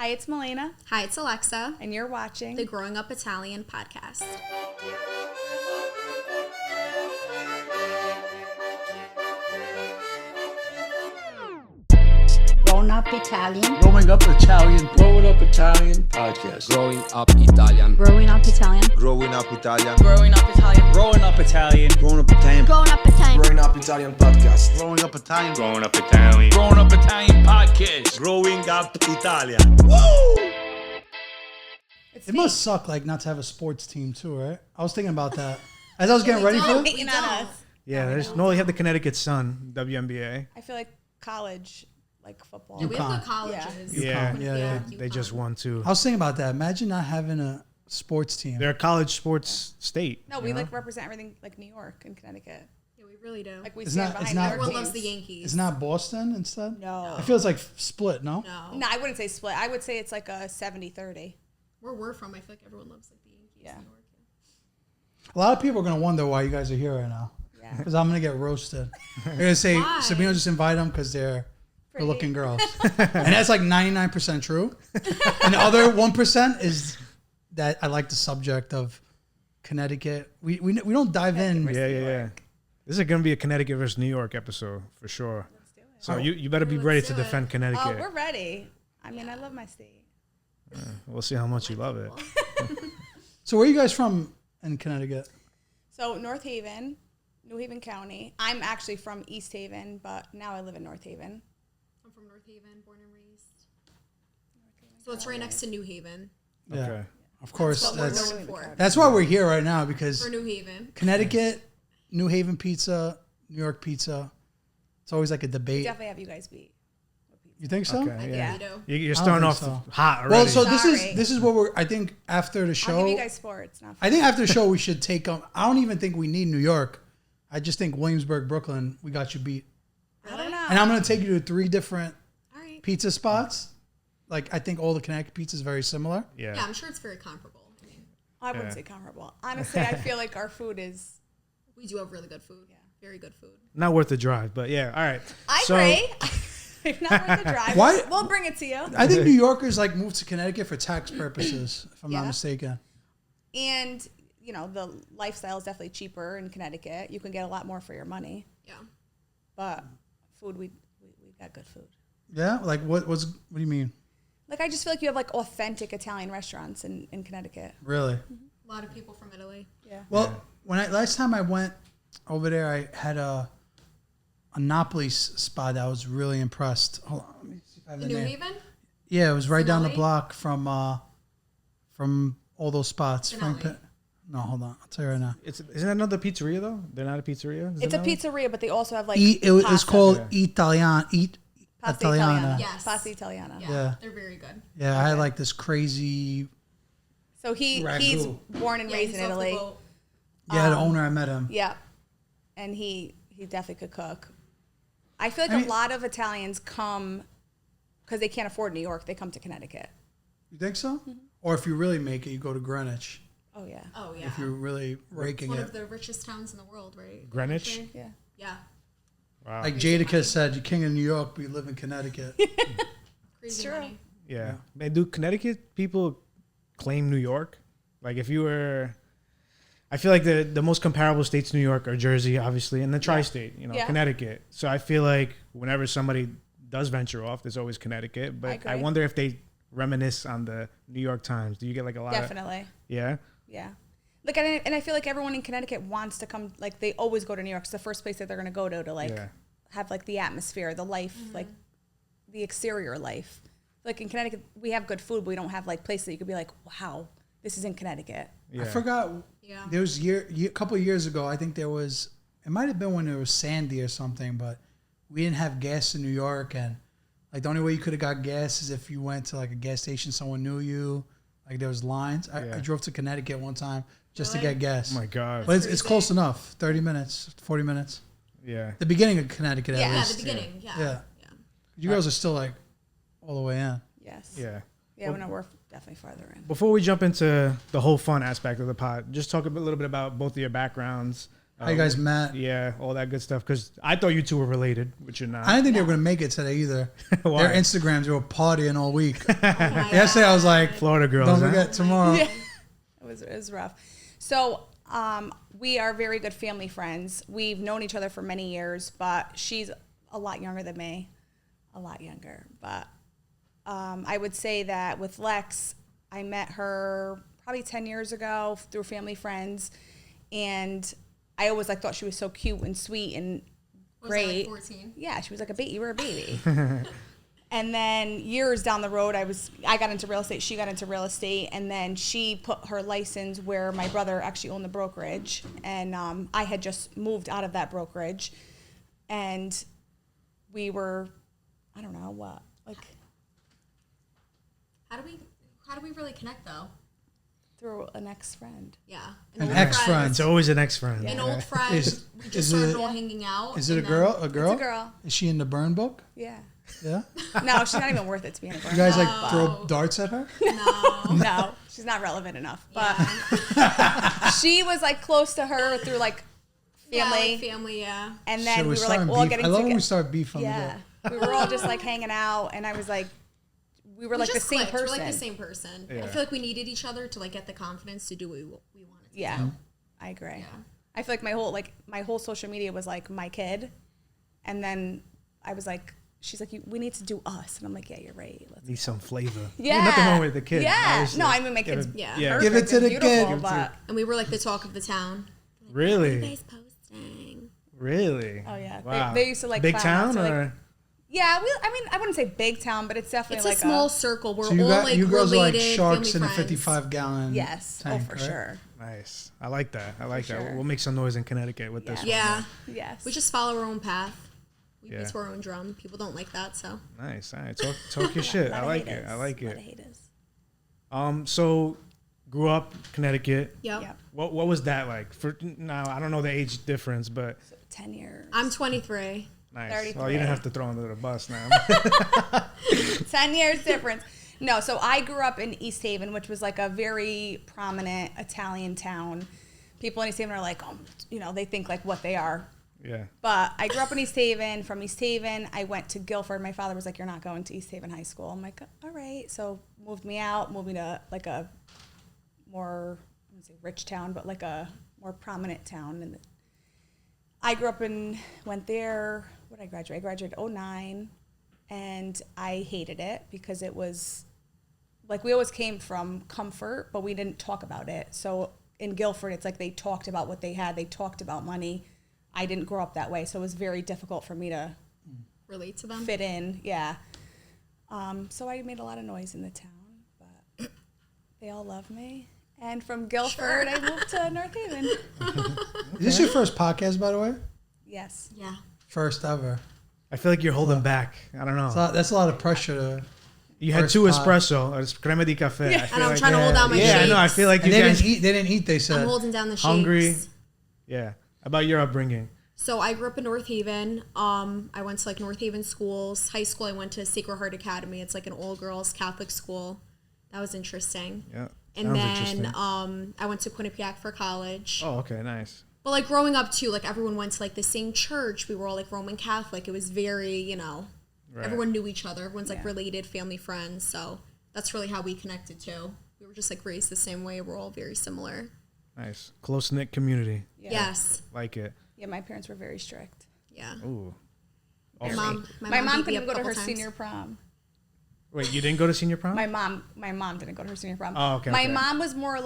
Hi, it's Milena. Hi, it's Alexa. And you're watching the Growing Up Italian podcast. Grown Up Italian. Growing Up Italian. Growing Up Italian podcast. Growing Up Italian. Growing Up Italian. Growing Up Italian. Growing Up Italian. Growing Up Italian. Growing Up Italian. Growing Up Italian. Growing Up Italian podcast. Growing Up Italian. Growing Up Italian. Growing Up Italian podcast. Growing Up Italian. Woo! It must suck like not to have a sports team too, right? I was thinking about that as I was getting ready for it. hating on us. Yeah, there's no. You have the Connecticut Sun, WNBA. I feel like college, like football. Yeah, we have UConn. good colleges. Yeah. Yeah. They just won too. I was thinking about that. Imagine not having a sports team. They're a college sports state. No, we like represent everything like New York and Connecticut. Yeah, we really do. Like we It's stand not- it's behind not- our Everyone teams. loves the Yankees. It's not Boston instead? No. It feels like split, no? No, I wouldn't say split. I would say it's like a 70-30. Where we're from, I feel like everyone loves like the Yankees. Yeah. New York. A lot of people are going to wonder why you guys are here right now. Yeah. Because I'm going to get roasted. They're going to say, Why? Sabino just invite them because they're Pretty. good-looking girls. And that's like 99% true. And the other 1% is that I like the subject of Connecticut. We don't dive in. Yeah. This is going to be a Connecticut versus New York episode for sure. Let's do it. So you better be Let's ready do to it. defend Oh, Connecticut. we're ready. I mean, I love my state. We'll see how much you love it. So where are you guys from in Connecticut? So North Haven, New Haven County. I'm actually from East Haven, but now I live in North Haven. I'm from North Haven, born and raised. So it's right next to New Haven. Yeah. Okay. Of course. That's what we're That's known for. That's why we're here right now, because For New Haven. Connecticut, New Haven pizza, New York pizza. It's always like a debate. Definitely have you guys beat. You think so? Okay, Yeah. Vito. You're I starting don't off think so. hot already. Well, so Sorry. this is what we're. I think after the I'll show, give you guys sports. Not I think after the show we should take. I don't even think we need New York. I just think Williamsburg, Brooklyn, we got you beat. I don't know. And I'm gonna take you to 3 different All right. pizza spots. Like I think all the Connecticut pizza is very similar. Yeah, I'm sure it's very comparable. I mean, I wouldn't say comparable. Honestly, I feel like our food is. we do have really good food. Yeah. Very good food. Not worth the drive, but yeah. All right. I So- agree. If not worth the drive, Why- we'll bring it to you. I think New Yorkers like move to Connecticut for tax purposes, if I'm Yeah. not mistaken. And you know the lifestyle is definitely cheaper in Connecticut. You can get a lot more for your money, Yeah. but food we got good food. Yeah, like what do you mean? Like I just feel like you have like authentic Italian restaurants in Connecticut. Really? A lot of people from Italy. Yeah. Well, last time I went over there, I had a Napoli spot. I was really impressed. Hold on, let me see if I have In the New name. Haven? Yeah, it was right down the Finale? block from all those spots. Finale. No, hold on. I'll tell you right now. Isn't that another pizzeria though? They're not a pizzeria. Is It's it a now? pizzeria, but they also have like It's pasta. called Yeah. Pasta Italiana. Yes. Pasta Italiana. Yeah. Yeah. They're very good. Yeah, I had like this crazy. So he's Ragu. born and raised he's in off the Italy. boat. Yeah, the owner, I met him. Yeah, and he definitely could cook. I feel like I mean- a lot of Italians come because they can't afford New York. They come to Connecticut. You think so? Mm-hmm. Or if you really make it, you go to Greenwich. Oh yeah. Oh, yeah. If you're really It's raking one it. of the richest towns in the world, right? Greenwich? Yeah. Yeah. Wow. Like Jadakiss said, you're king of New York, but you live in Connecticut. Crazy true. money. Yeah. Man, do Connecticut people claim New York? Like if you were, I feel like the most comparable states to New York are Jersey, obviously, and the tri-state, Yeah. Connecticut. So I feel like whenever somebody does venture off, there's always Connecticut. But I agree. wonder if they reminisce on the New York Times. Do you get like a lot Definitely. of, yeah? Yeah. Like and I feel like everyone in Connecticut wants to come. Like they always go to New York. It's the first place that they're gonna go to like Yeah. have like the atmosphere, the life, like the exterior life. Like in Connecticut, we have good food, but we don't have like places that you could be like, wow, this is in Connecticut. Yeah. I forgot. Yeah. There was a couple of years ago. I think there was. It might have been when there was Sandy or something, but we didn't have gas in New York, and like the only way you could have got gas is if you went to like a gas station, someone knew you. Like there was lines. Yeah. I drove to Connecticut one time just to Really? get gas. Oh my God. But it's close enough. 30 minutes, 40 minutes. Yeah. The beginning of Connecticut, at Yeah, Yeah, least. the beginning. Yeah. Yeah. You girls are still like all the way in. Yes. Yeah. Yeah, no, we're definitely farther in. Before we jump into the whole fun aspect of the pod, just talk a little bit about both of your backgrounds. How you guys met? Yeah, all that good stuff. Because I thought you two were related, but you're not. I didn't think they were going to make it today either. Why? Their Instagrams were partying all week. Oh my Yesterday I was like, Florida girls. don't huh? forget tomorrow. Yeah. It was rough. So we are very good family friends. We've known each other for many years, but she's a lot younger than me. A lot younger. But I would say that with Lex, I met her probably 10 years ago through family friends. And I always thought she was so cute and sweet and great. 14. Yeah, she was like a baby. You were a baby. And then years down the road, I got into real estate. She got into real estate, and then she put her license where my brother actually owned the brokerage, and I had just moved out of that brokerage, and we were, I don't know what, How do we really connect though? through an ex-friend. Yeah. An ex-friend. It's always an ex-friend. An old friend. Is- We is just started it- all hanging out. Is it a and girl? then- A girl? It's a girl. Is she in the burn book? Yeah. Yeah. No, she's not even worth it to be in a You guys burn. throw darts at her? No. No, she's not relevant enough. But Yeah. she was close to her through family. Yeah, like family, yeah. And then Shit, we were starting all beef. getting I love when together. we start beef on Yeah. the We were all just hanging out, and I was we were We the just same clicked. person. We're like the same person. Yeah. I feel like we needed each other to get the confidence to do what we wanted to Yeah, do. I agree. Yeah. I feel like my whole social media was my kid, and then I was she's we need to do us, and I'm like, yeah, you're right. Let's. Need some flavor. Yeah. Ain't nothing wrong with the kid. Yeah. obviously. No, I mean my Give kid's it- Yeah. Yeah. Give it to the beautiful, kid. But, And we were the talk of the town. Really? Guys posting. Really? oh yeah, Wow. they used to Big clown town out, so, or? yeah. I wouldn't say big town, but it's definitely It's a small circle. We're So you all got you girls are like related, sharks in family a friends. 55-gallon yes, tank, for right? sure. Nice. I like that. I like that. sure. We'll make some noise in Connecticut with this one. Yeah. Yes, We just follow our own path. We Yeah. beat to our own drum. People don't like that, so. Nice. All right. Talk your shit. I like it. I like A lot of it. haters. So grew up Connecticut. Yep. Yep. What was that like? For now, I don't know the age difference, but 10 years. I'm 23. nice. 33. Well, you didn't have to throw under the bus now. 10 years difference. No, so I grew up in East Haven, which was a very prominent Italian town. People in East Haven are they think what they are. Yeah. But I grew up in East Haven. From East Haven, I went to Guilford. My father was like, you're not going to East Haven High School. I'm like, all right. So moved me to a more, I wouldn't say rich town, but a more prominent town. And I grew up went there, what did I graduate? I graduated 2009, and I hated it because it was, we always came from comfort, but we didn't talk about it. So in Guilford, it's they talked about what they had. They talked about money. I didn't grow up that way, so it was very difficult for me to Relate to them. fit in. Yeah. So I made a lot of noise in the town, but they all love me. And from Guilford, I moved to North Haven. Is this your first podcast, by the way? Yes. Yeah. First ever. I feel like you're holding back. I don't know. That's a lot of pressure to. You had first 2 pod. espresso, or crema di cafe. Yeah. I feel And I'm like- trying to hold down my Yeah, I shakes. know. I feel like And you they guys didn't eat. They didn't eat. They I'm said. holding down the shakes. hungry. Yeah. About your upbringing. So I grew up in North Haven. I went to North Haven schools. High school, I went to Sacred Heart Academy. It's an all-girls Catholic school. That was interesting. Yeah. And Sounds then interesting. I went to Quinnipiac for college. Oh, okay, nice. But growing up too, everyone went to the same church. We were all Roman Catholic. It was very, Right. everyone knew each other. Everyone's Yeah. related, family, friends. So that's really how we connected too. We were just raised the same way. We're all very similar. Nice. Close knit community. Yeah. Yes. Like it. Yeah, my parents were very strict. Yeah. Ooh. My Awesome. mom, My mom beat me couldn't up go to a her couple senior times. prom. Wait, you didn't go to senior prom? My mom didn't go to her senior prom. Oh, okay, My okay. mom was more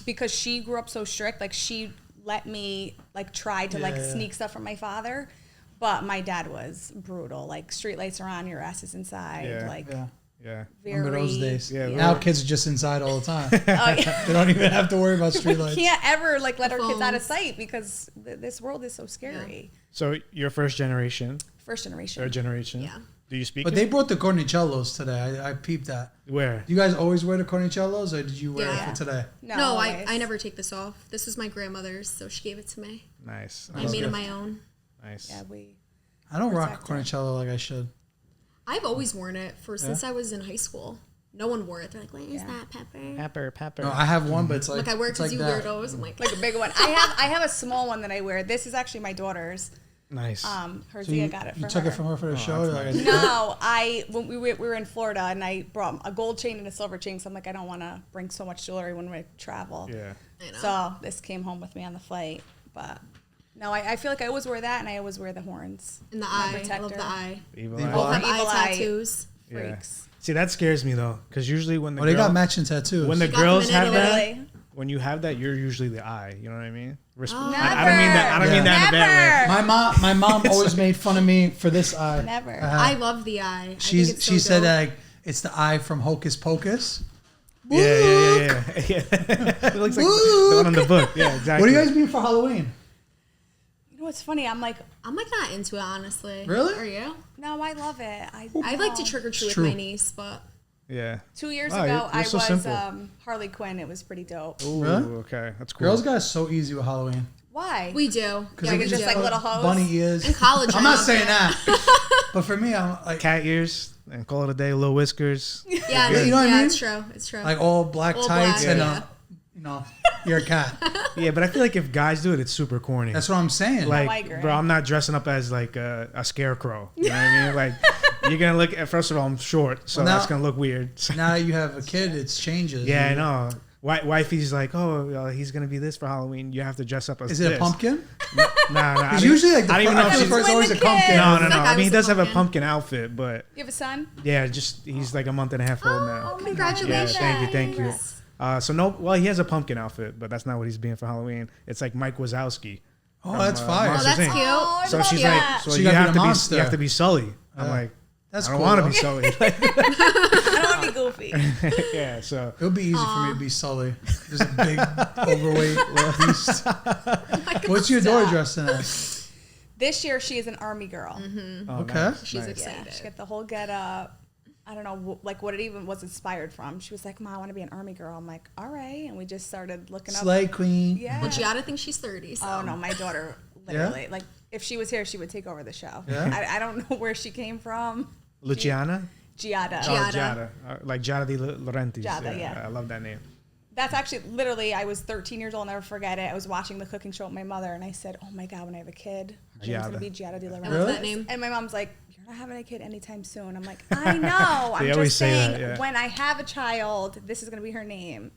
because she grew up so strict, she let me try to Yeah. sneak stuff from my father. But my dad was brutal. Street lights are on, your ass is inside. Yeah. Yeah. Yeah. Very, Remember those days? Yeah, Now we- kids are just inside all the time. Oh, yeah. They don't even have to worry about street We lights. can't ever let our kids out of Phones. sight because this world is so scary. So you're first generation, First generation. third generation. Yeah. Do you speak? But it? they brought the cornicellos today. I peeped that. Where? Do you guys always wear the cornicellos, or did you wear Yeah. it for today? No, I always. never take this off. This is my grandmother's, so she gave it to me. Nice. I made it my own. Nice. Yeah, we. I don't rock a Protect it. cornicello like I should. I've always worn it since I was in high school. No one wore it. They're like, what is that, Pepper? Pepper. No, I have one, but it's like Like I wear it it's because like you that. weirdos. I'm like, Like a big one. I have a small one that I wear. This is actually my daughter's. Nice. Her So Zia got it for you took her. it from her for the show. Like, No, when we were in Florida, and I brought a gold chain and a silver chain. So I'm like, I don't want to bring so much jewelry when we travel. Yeah. I know. So this came home with me on the flight. But no, I feel like I always wear that, and I always wear the horns. in the My eye. I protector. love the eye. Evil Evil eye. eye. Have eye Evil eye. tattoos. Yeah. Freaks. See, that scares me though, because usually when the they got girl- matching tattoos. when the got them girls in have Italy. that, Really? when you have that, you're usually the eye. You know what I mean? Oh. I don't mean that. I don't mean that in a bad way. my mom always made fun of me for this eye. Never. I love the eye. I think She it's so said dope. that like, it's the eye from Hocus Pocus. Yeah. It looks like the one on the book. Yeah, exactly. What are you guys being for Halloween? You know what's funny? I'm like, not into it, honestly. Really? Are you? no, I love it. I'd like to trick or treat with true. my niece, but Yeah. 2 years Wow, ago, you're I so was simple. Harley Quinn. It was pretty dope. Ooh, Really? okay, that's cool. Girls got it so easy with Halloween. Why? we do. Because Yeah, they we can just do. like put little hoes? bunny ears. In college, I'm I not loved saying it. that. But for me, I'm like cat ears and call it a day. Little whiskers. Yeah, you know what I mean? It's true. It's true. like all black All tights black, and yeah. you're a cat. Yeah, but I feel like if guys do it, it's super corny. That's what I'm saying. like, I agree. bro, I'm not dressing up as like a scarecrow. You know what I mean? Like, you're gonna look. First of all, I'm short, so Well, now- that's gonna look weird. now that you have a kid, it changes. Yeah, I know. Wifey's like, oh, he's gonna be this for Halloween. You have to dress up as Is this. it a pumpkin? Nah. I It's mean, usually like the I don't even know if first she's. first always a When the pumpkin. kid- No. That guy I mean, he was a does have a pumpkin. pumpkin outfit, but You have a son? yeah, he's like a month and a half old now. Oh, congratulations. Yeah, thank you. So no, well, he has a pumpkin outfit, but that's not what he's being for Halloween. It's like Mike Wazowski. Oh, that's fire. Oh, Monsters, that's Inc. cute. Oh, I So love she's that. like, so So you you gotta have be to a be, monster. you have to be Sully. I'm like, That's I don't cool, want to though. be Sully. I don't want to be goofy. Yeah, so It would be easy for me to be Sully. Just a big, overweight beast. What's your daughter dressed in as? This year, she is an army girl. oh, Okay. nice, She's nice. excited. Yeah, she got the whole get up. I don't know, like what it even was inspired from. She was like, "Mom, I want to be an army girl." I'm like, "All right," and we just started looking up. Slay Queen. Yeah. Well, Giada thinks she's 30. So. Oh no, my daughter literally like if she was here, she would take over the show. Yeah? I don't know where she came from. Luciana? Giada. Oh, Giada. Giada. Like Giada de Laurentiis. Giada, yeah. I love that name. That's actually literally. I was 13 years old. I'll never forget it. I was watching the cooking show with my mother, and I said, "Oh my god, when I have a kid, her name's gonna Giada. be Giada de I Laurentiis." love that name. And my mom's like, "You're not having a kid anytime soon." I'm like, "I know. I'm They always just say saying, that, yeah. when I have a child, this is gonna be her name."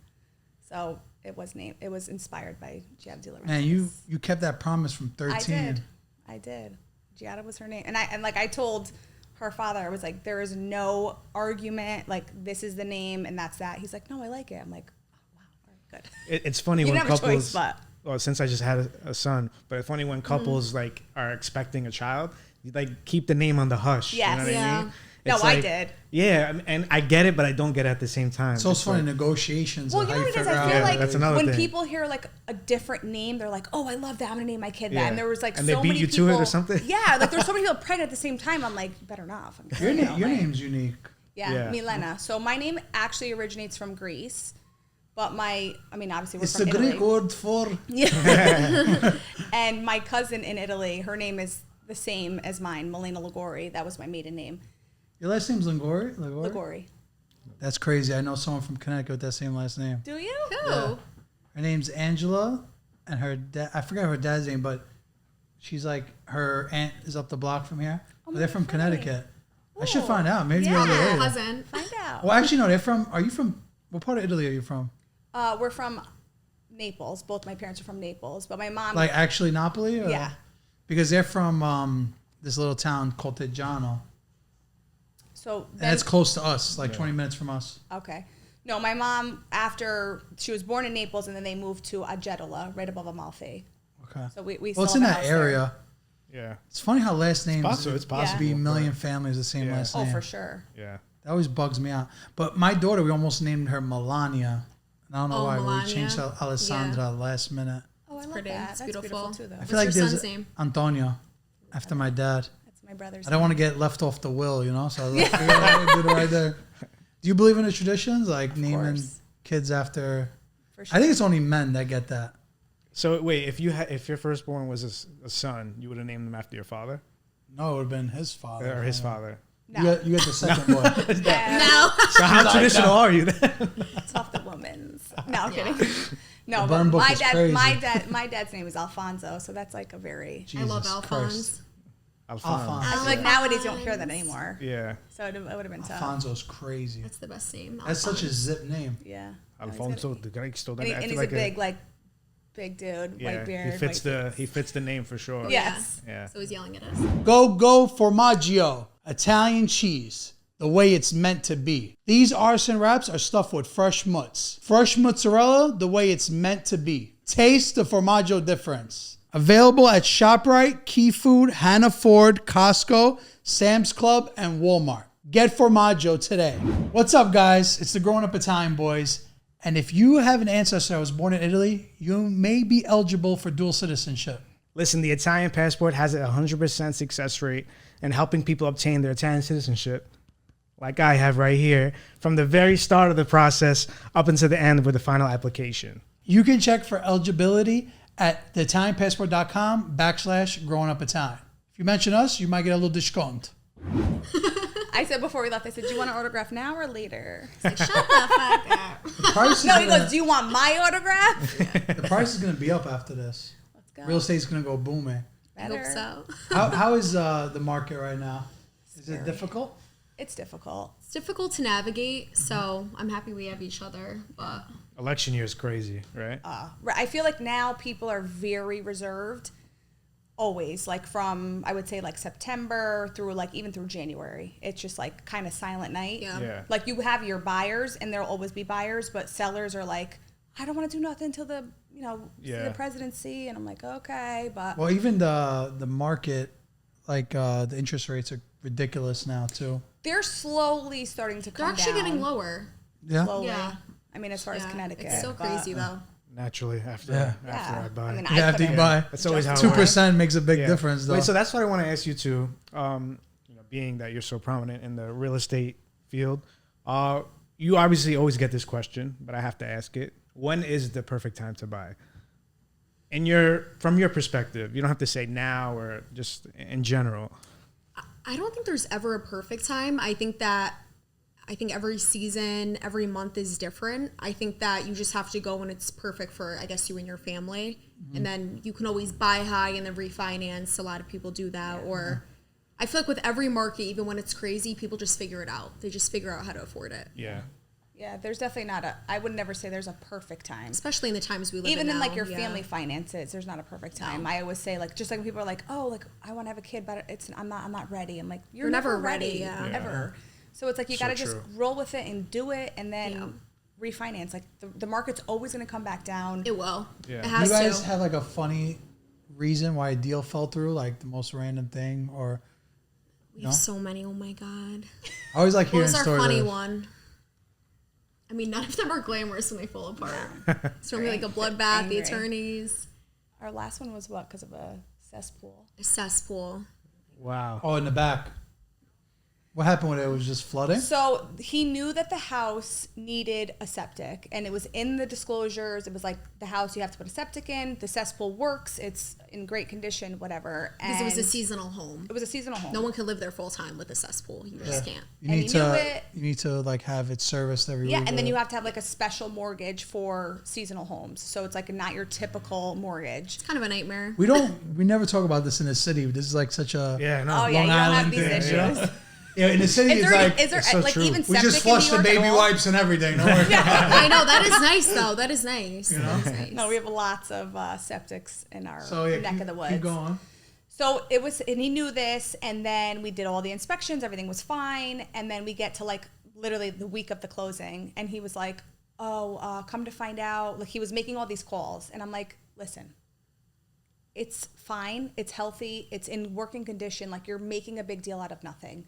So it was named. It was inspired by Giada de Laurentiis. Man, you kept that promise from 13. I did. Giada was her name, and I told her father, I was like, there is no argument. Like this is the name, and that's that. He's like, no, I like it. I'm like, oh wow, all right, good. It's funny You when didn't have a couples. choice, but Well, since I just had a son, but it's funny when couples like are expecting a child, you like keep the name on the hush. Yes. You know what Yeah. I mean? No, It's I like- did. Yeah, and I get it, but I don't get it at the same time. So it's funny, like- negotiations. Well, of you how know what it is? figure I feel out- like that's another when thing. people hear like a different name, they're like, "Oh, I love that. I'm gonna name my kid that." Yeah. And there was like And they so beat many you people. to it or something? Yeah, like there's so many people pregnant at the same time. I'm like, you better not. Your name's unique. Yeah, Yeah. Milena. So my name actually originates from Greece, but obviously we're It's from the Italy. Greek word for. And my cousin in Italy, her name is the same as mine, Milena Ligori. That was my maiden name. Your last name's Ligori? Ligori. That's crazy. I know someone from Connecticut with that same last name. Do you? Who? Her name's Angela, and her dad, I forgot her dad's name, but she's like, her aunt is up the block from here. But they're from funny. Connecticut. I should Ooh. find out. Maybe Yeah. you're related. Cousin. Find out. Well, actually, no, are you from, what part of Italy are you from? We're from Naples. Both my parents are from Naples, but my mom. Like actually Napoli? Or? Yeah. Because they're from this little town called Teggiano. So And then, it's close to us, like 20 minutes from us. okay. No, my mom, after she was born in Naples, and then they moved to Agetola, right above Amalfi. Okay. So we Well, still it's in have a that house there. area. Yeah. It's funny how last names possible. It's used to possible. be a million families the same Yeah. last Oh, name. for sure. Yeah. That always bugs me out. But my daughter, we almost named her Melania. And I don't know Oh, why. Melania. We changed to Alessandra last minute. Oh, I love pretty. that. It's That's beautiful. too, though. I What's feel like your there's son's name? Antonio after my dad. That's my brother's I don't want to get left off the will, you know? So I was like, yeah, I did it right there. Do you believe in the traditions? Like naming course. kids after. For sure. I think it's only men that get that. So wait, if your firstborn was a son, you would have named him after your father No, it would have been his father. or his father. No. You got the second boy. No. So how traditional are you then? It's off the woman's. No, I'm kidding. No, The burn but book is crazy. my dad's name is Alfonso, so that's like a very. I love Jesus Alphonse. Christ. Alphonse. I feel like nowadays you don't hear that anymore. Yeah. So it would have been tough. Alfonso's crazy. That's the best name. That's such a Alphonse. zip name. Yeah. Alfonso the Greco. And he's a big dude, white beard. he fits white he fits the name for sure. Yes. Yeah. So he's yelling at us. Go formaggio, Italian cheese, the way it's meant to be. These artisan wraps are stuffed with fresh Mootz. Fresh mozzarella, the way it's meant to be. Taste the formaggio difference. Available at ShopRite, Key Food, Hannaford, Costco, Sam's Club, and Walmart. Get formaggio today. What's up, guys? It's the Growing Up Italian Boys. And if you have an ancestor that was born in Italy, you may be eligible for dual citizenship. Listen, the Italian passport has a 100% success rate in helping people obtain their Italian citizenship, like I have right here, from the very start of the process up until the end with the final application. You can check for eligibility at theitalianpassport.com/growingupitalian. If you mention us, you might get a little discount. I said before we left, I said, do you want an autograph now or later? Like, shut the fuck up. The price is No, he gonna, goes, do you want my autograph? the price is going to be up after this. Let's go. Real estate's going to go booming. I hope so. How is the market right now? Is it difficult? It's difficult. It's difficult to navigate, so I'm happy we have each other. But Election year is crazy, right? I feel like now people are very reserved. Always, like from I would say like September through like even through January, it's just like kind of silent night. Yeah. Like you have your buyers, and there'll always be buyers, but sellers are like, I don't want to do nothing until the see the presidency, and I'm like, okay, but Well, even the market, like the interest rates are ridiculous now too. they're slowly starting to they're come actually down. getting lower. Yeah. Slowly. Yeah. I mean, as far as Yeah, Connecticut, it's so but- crazy though. Naturally, after Yeah. I buy. I mean, Yeah, after you couldn't- buy, That's always how it works. 2% makes a big Yeah. difference, though. Wait, so that's what I want to ask you too. Being that you're so prominent in the real estate field, you obviously always get this question, but I have to ask it: when is the perfect time to buy? From your perspective, you don't have to say now or just in general. I don't think there's ever a perfect time. I think every season, every month is different. I think that you just have to go when it's perfect for, I guess, you and your family. And then you can always buy high and then refinance. A lot of people do that. Or I feel like with every market, even when it's crazy, people just figure it out. They just figure out how to afford it. Yeah. Yeah, there's definitely not I would never say there's a perfect time. Especially in the times we live Even in in now. like your Yeah. family finances, there's not a perfect time. I always say like just like when people are like, oh, like I want to have a kid, but I'm not ready. I'm like, you're never ready, yeah. ever. So it's like you So got to just true. roll with it and do it, and then refinance. Like the market's always going to come back down. It will. Yeah. It you has guys to. have like a funny reason why a deal fell through, like the most random thing, or We have so many. Oh my God. I always like What hearing was our stories. funny of- one? I mean, none of them are glamorous when they fall apart. It's normally like a bloodbath, Angry. the attorneys, Our last one was what? Because of a cesspool. a cesspool. Wow. Oh, in the back. What happened when it was just flooding? So he knew that the house needed a septic, and it was in the disclosures. It was like the house you have to put a septic in. The cesspool works. It's in great condition, whatever. Because it was a And seasonal home. It was a seasonal home. No one can live there full time with a cesspool. You just can't. You And need he knew to it. you need to like have it serviced every Yeah, week. and then you have to have like a special mortgage for seasonal homes. So it's like not your typical mortgage. It's kind of a nightmare. we never talk about this in the city. This is like such a Yeah. No. Oh yeah, Long you don't have Island these thing, issues. you know? Yeah, in the city Is it's there, like is there it's so like true. even we septic just flush in the New York baby at all? wipes and everything. Don't worry. I know that is nice though. That is nice. That is nice. No, we have lots of septics in our So yeah, neck of the woods. keep going. So it was, and he knew this, and then we did all the inspections, everything was fine, and then we get to like literally the week of the closing, and he was like, oh, come to find out, like he was making all these calls, and I'm like, listen, it's fine, it's healthy, it's in working condition, like you're making a big deal out of nothing.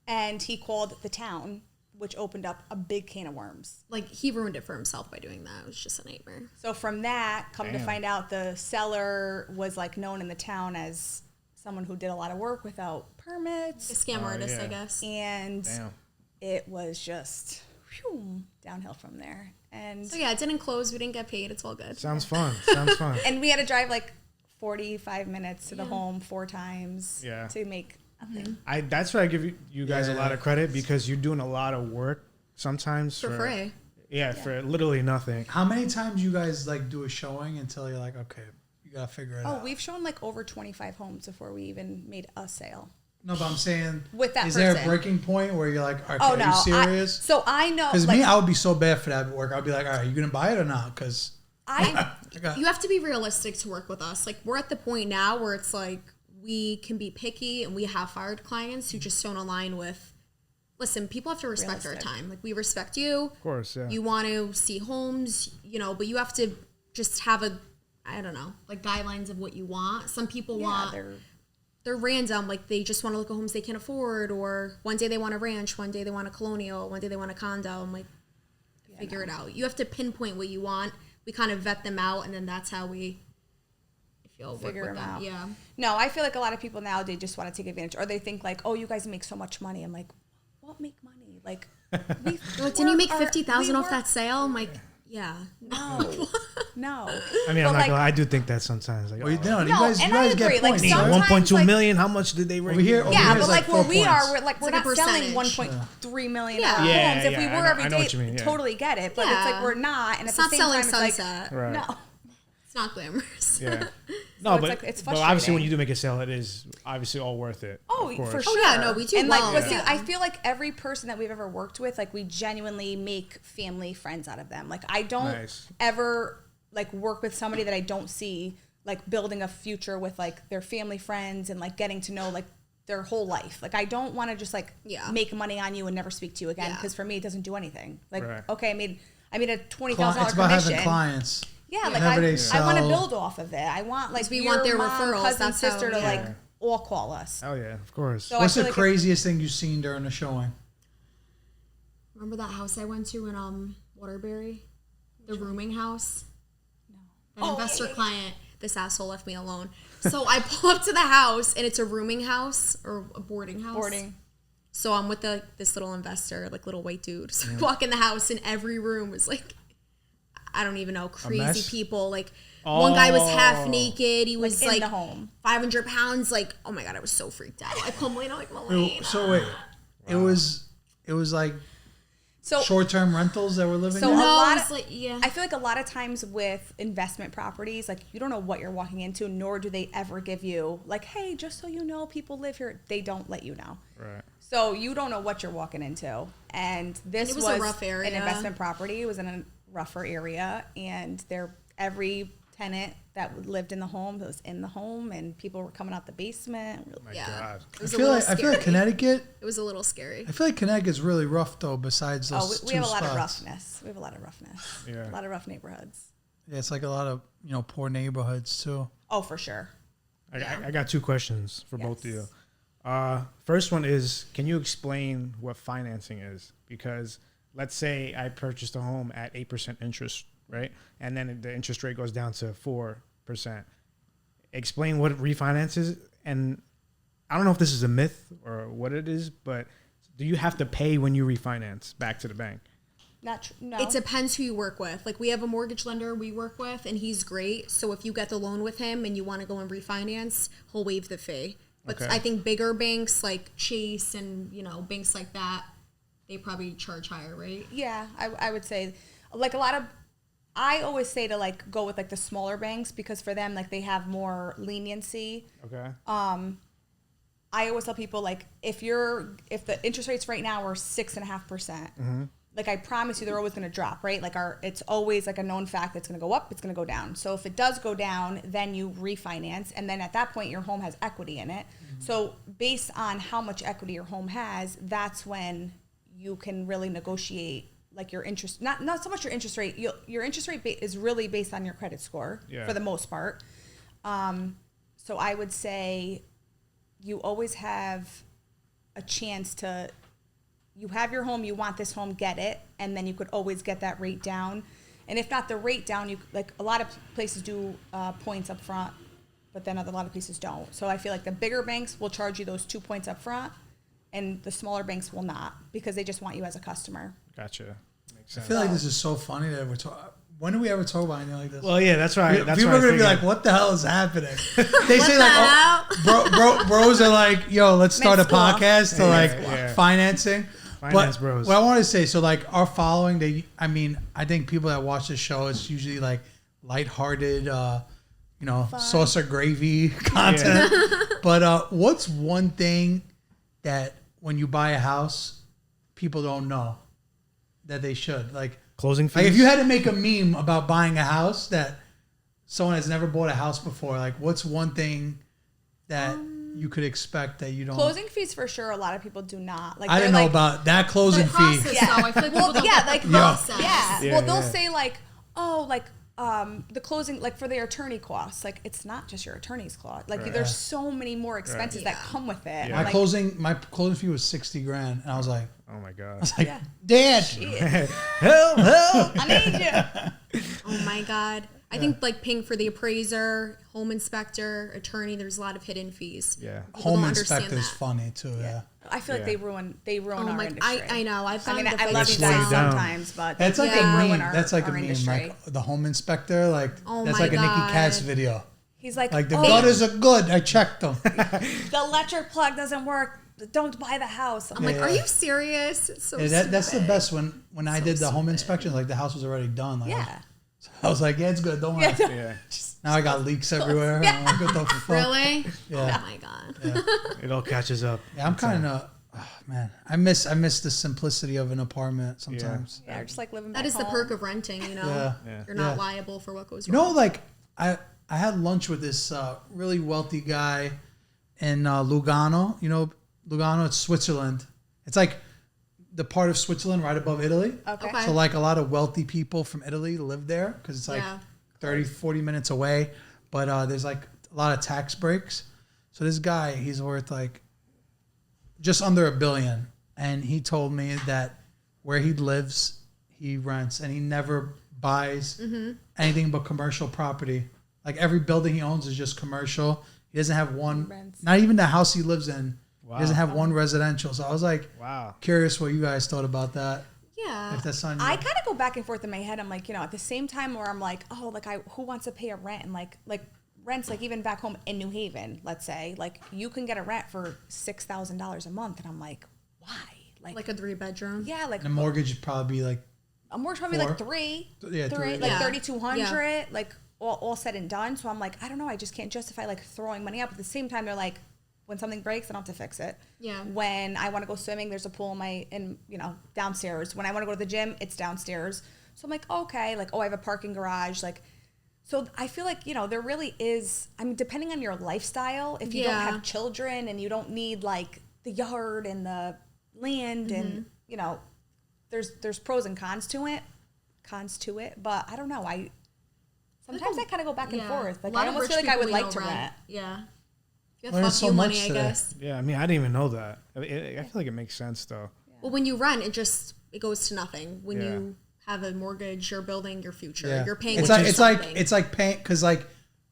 And he called the town, which opened up a big can of worms. Like he ruined it for himself by doing that. It was just a nightmare. So from that, come to Damn. find out the seller was like known in the town as someone who did a lot of work without A permits. scam artist, yeah. I guess. And Damn. it was just downhill from there. And So yeah, it didn't close. We didn't get paid. It's all good. Sounds fun. Sounds fun. and we had to drive like 45 minutes to the home 4 times Yeah. to make Nothing. That's why I give you guys a lot of credit Yeah. because you're doing a lot of work sometimes For free. Yeah, for literally nothing. How many times you guys like do a showing until you're like, okay, you gotta figure it out? Oh, we've shown like over 25 homes before we even made a sale. No, but I'm saying, With that is there a person. breaking point where you're like, okay, Oh no, are you serious? so I know Because like, me, I would be so bad for that work. I'd be like, all right, you gonna buy it or not? Because You have to be realistic to work with us. Like, we're at the point now where it's like we can be picky, and we have fired clients who just don't align with. Listen, people have to respect our time. Like, we respect you. Of course, yeah. You want to see homes, but you have to just have like guidelines of what you want. Some people want. They're random, like they just want to look at homes they can afford, or one day they want a ranch, one day they want a colonial, one day they want a condo. I'm like, figure it out. You have to pinpoint what you want. We kind of vet them out, and then that's how we figure them out. Yeah. No, I feel like a lot of people now, they just want to take advantage, or they think like, oh, you guys make so much money. I'm like, what make money? Like, Like, didn't you make 50,000 off that sale? I'm like, yeah. No. No. I mean, But, I'm not like, gonna lie, I do think that sometimes. Like, well, you oh, know, you No, guys, you and I guys agree, get like, points. some- right? sometimes, 1.2 like- million. How much did they rate? Over here, Yeah, it's but like 4 where we points. are, we're like a not selling percentage. 1.3 million Yeah. homes. Yeah, If yeah, we I were know- every I know day, what you mean, yeah. totally get it. But it's Yeah. like we're not, and at It's the not same selling time, it's like sunset. Right. no. It's not glamorous. Yeah. No, it's but, like- it's but obviously frustrating. when you do make a sale, it is obviously all worth it. Oh, of course. for sure. Oh, yeah, no, we do And like, well. but see, Yeah. I feel like every person that we've ever worked with, like we genuinely make family friends out of them. Like I don't Nice. ever like work with somebody that I don't see like building a future with like their family friends and like getting to know like their whole life. Like I don't want to just like Yeah. make money on you and never speak to you again Yeah. because for me it doesn't do anything. Like Right. okay, I made a $20,000 It's about commission. having clients. Yeah, like Whenever they I want to sell- build off of it. I want like we your want their mom, referrals. cousin, That's how- sister to yeah. like all call us. Oh yeah, of course. So What's I the feel like craziest thing you've seen during the showing? Remember that house I went to in Waterbury? The rooming house? No. An investor client, this asshole left me alone. So I pull up to the house, and it's a rooming house or a boarding house. Boarding. So I'm with this little investor, like little white dude. So we walk in the house, and every room was like, I don't even know, crazy mess? people. Like one guy was half naked. He was in like the home. 500 pounds. Like, oh my God, I was so freaked out. I called Milena, like, Milena. So wait, it was like So short-term rentals that were living So there? a No, lot it's of, like, yeah. I feel like a lot of times with investment properties, like you don't know what you're walking into, nor do they ever give you like, hey, just so you know, people live here. They don't let you know. Right. So you don't know what you're walking into. And this And it was a rough area. an investment property. It was in a rougher area, and every tenant that lived in the home was in the home, and people were coming out the basement. My Yeah. God. It was I a feel little like scary. Connecticut. It was a little scary. I feel like Connecticut's really rough though. Besides Oh, those we have a two lot of spots. roughness. We have a lot of roughness. Yeah. A lot of rough neighborhoods. Yeah, it's like a lot of poor neighborhoods too. Oh, for sure. I got two questions for both of you. Yes. First one is, can you explain what financing is? Because let's say I purchased a home at 8% interest, right? And then the interest rate goes down to 4%. Explain what refinance is. And I don't know if this is a myth or what it is, but do you have to pay when you refinance back to the bank? No. It depends who you work with. Like, we have a mortgage lender we work with, and he's great. So if you get the loan with him and you want to go and refinance, he'll waive the fee. But Okay. I think bigger banks like Chase and, banks like that, they probably charge higher, right? Yeah, I would say like a lot of, I always say to like go with like the smaller banks because for them like they have more leniency. Okay. I always tell people like if the interest rates right now are 6.5%, like I promise you they're always going to drop, right? Like it's always like a known fact that's going to go up, it's going to go down. So if it does go down, then you refinance, and then at that point your home has equity in it. So based on how much equity your home has, that's when you can really negotiate like your interest, not so much your interest rate. Your interest rate is really based on your credit score for the most part. So I would say you always have a chance to, you have your home, you want this home, get it, and then you could always get that rate down. And if not the rate down, you like a lot of places do points up front, but then a lot of places don't. So I feel like the bigger banks will charge you those 2 points up front, and the smaller banks will not because they just want you as a customer. Gotcha. Makes I sense. feel like this is so funny that we're talking. When do we ever talk about anything like this? Well, yeah, that's right. That's People right. are gonna be like, "What the hell is happening?" They say like, bros are like, "Yo, let's start a Mid-school. podcast to like Yeah. financing." Finance But bros. what I want to say, so like our following, I think people that watch the show, it's usually like lighthearted, sauce or gravy content. But what's one thing that when you buy a house, people don't know that they should like? Closing fees. Like if you had to make a meme about buying a house that someone has never bought a house before, like what's one thing that you could expect that you don't? Closing fees for sure. A lot of people do not. Like I didn't know about that closing fee. Process, though. I feel like people don't get the process. Well, they'll say like, oh, like the closing, like for their attorney costs. Like it's not just your attorney's cost. Like there's so many more expenses that come with it. My Like, closing fee was $60,000, and I was like, oh my god. I was like, Dad, Help! I need you. Oh my god. I think like paying for the appraiser, home inspector, attorney, there's a lot of hidden fees. Yeah. People home don't understand inspector's that. funny too. Yeah, I feel like they ruin Oh our my, industry. I know. I've I gone mean, to I love you slow you guys down. sometimes, but that's like they a ruin meme. our, That's like a our meme, industry. like the home inspector, like Oh that's my like a Nikki God. Katz video. He's like, Like the oh, gutters are good. I checked them. the electric plug doesn't work. Don't buy the house. I'm like, are you serious? It's so Yeah, that's the stupid. best when I did the home inspection. Like the house was already done. Like, Yeah. I was like, yeah, it's good. Don't worry. Yeah. Now I got leaks everywhere. I'm like, what the fuck? Really? Yeah. Oh my god. It all catches up. Yeah, I'm kind of, man. I miss the simplicity of an apartment sometimes. Yeah, just like living That back is the home. perk of renting, you know? Yeah. You're not Yeah. liable for what goes You wrong. know, like I had lunch with this really wealthy guy in Lugano. You know, Lugano, it's Switzerland. It's like the part of Switzerland right above Italy. Okay. So like a lot of wealthy people from Italy live there because it's like Yeah. 30, 40 minutes away. But there's like a lot of tax breaks. So this guy, he's worth like just under $1 billion. And he told me that where he lives, he rents and he never buys anything but commercial property. Like every building he owns is just commercial. He doesn't have one, Rents. not even the house he lives in. Wow. He doesn't have one residential. So I was like, Wow. curious what you guys thought about that. Yeah. If that's on you. I kind of go back and forth in my head. I'm like, at the same time where I'm like, oh, like who wants to pay a rent? And like rents, like even back home in New Haven, let's say, like you can get a rent for $6,000 a month. And I'm like, why? Like a 3-bedroom. yeah, like the mortgage would probably be like, a mortgage probably like Four. three, Yeah, three. like Yeah. 3,200, Yeah. like all said and done. So I'm like, I don't know. I just can't justify like throwing money up. At the same time, they're like, when something breaks, I don't have to fix it. Yeah. When I want to go swimming, there's a pool in downstairs. When I want to go to the gym, it's downstairs. So I'm like, okay, like, oh, I have a parking garage. Like, so I feel like, there really is, I mean, depending on your lifestyle, if you don't Yeah. have children and you don't need like the yard and the land and, there's pros and cons to it. But I don't know. Sometimes I kind of go back and forth. Like, A lot I of almost rich feel like I would people, like to rent. Yeah. Yeah, Learn fuck so you much money, I today. guess. Yeah, I mean, I didn't even know that. I feel like it makes sense though. Well, when you rent, it goes to nothing. When Yeah. you have a mortgage, you're building your future. yeah. You're paying. It's for like something. it's like paying because like